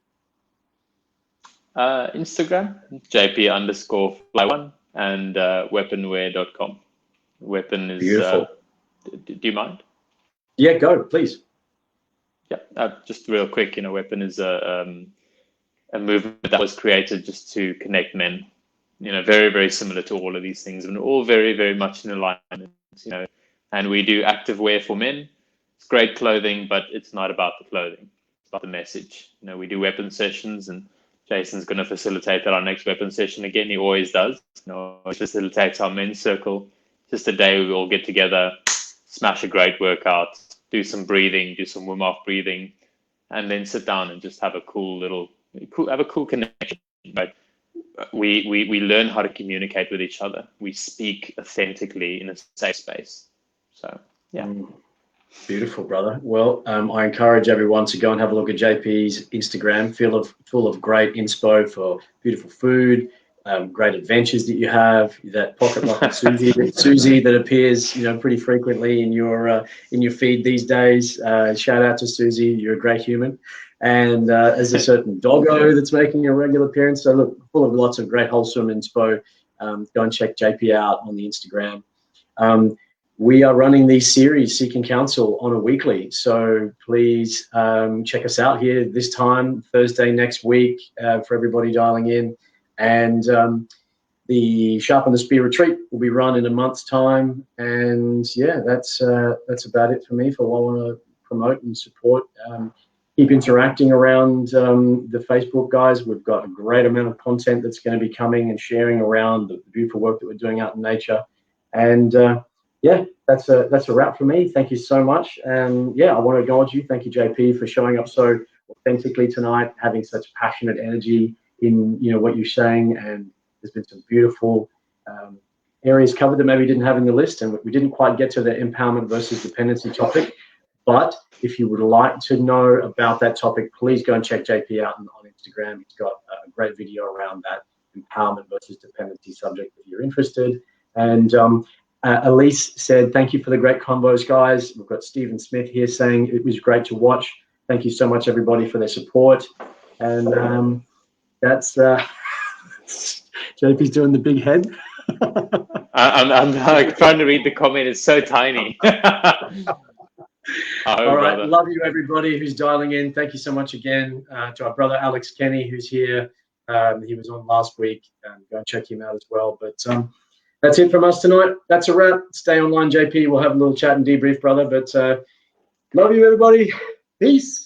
Instagram, JP_fly1 and weaponwear.com. Weapon is beautiful. Do you mind? Yeah, go, please. Yeah, just real quick, Weapon is a movement that was created just to connect men, very, very similar to all of these things, and all very, very much in alignment, and we do active wear for men. It's great clothing, but it's not about the clothing. It's about the message. We do weapon sessions, and Jason's going to facilitate that our next weapon session again. He always does. He facilitates our men's circle. Just a day we all get together, smash a great workout, do some breathing, do some Wim Hof breathing, and then sit down and just have a cool connection. But we learn how to communicate with each other. We speak authentically in a safe space. So yeah. Beautiful, brother. Well, I encourage everyone to go and have a look at JP's Instagram, full of great inspo for beautiful food, great adventures that you have. That pocket rocket Susie that appears, pretty frequently in your feed these days. Shout out to Susie, you're a great human. And there's a certain doggo that's making a regular appearance. So look, full of lots of great wholesome inspo. Go and check JP out on the Instagram. We are running these series, Seeking Counsel, on a weekly. So please check us out here this time, Thursday next week, for everybody dialing in. And the Sharpen the Spear retreat will be run in a month's time. And yeah, that's about it for me for what I want to promote and support. Keep interacting around the Facebook, guys. We've got a great amount of content that's going to be coming and sharing around the beautiful work that we're doing out in nature. And yeah, that's a wrap for me. Thank you so much. And yeah, I want to acknowledge you. Thank you, JP, for showing up so authentically tonight, having such passionate energy in what you're saying. And there's been some beautiful areas covered that maybe didn't have in the list, and we didn't quite get to the empowerment versus dependency topic. But if you would like to know about that topic, please go and check JP out on Instagram. He's got a great video around that empowerment versus dependency subject if you're interested. And Elise said, thank you for the great combos, guys. We've got Stephen Smith here saying it was great to watch. Thank you so much, everybody, for their support. And that's JP's doing the big head. I'm trying to read the comment. It's so tiny. All right, love you, everybody who's dialing in. Thank you so much again to our brother Alex Kenny, who's here. He was on last week. Go and check him out as well. But that's it from us tonight. That's a wrap. Stay online, JP. We'll have a little chat and debrief, brother. But love you, everybody. Peace.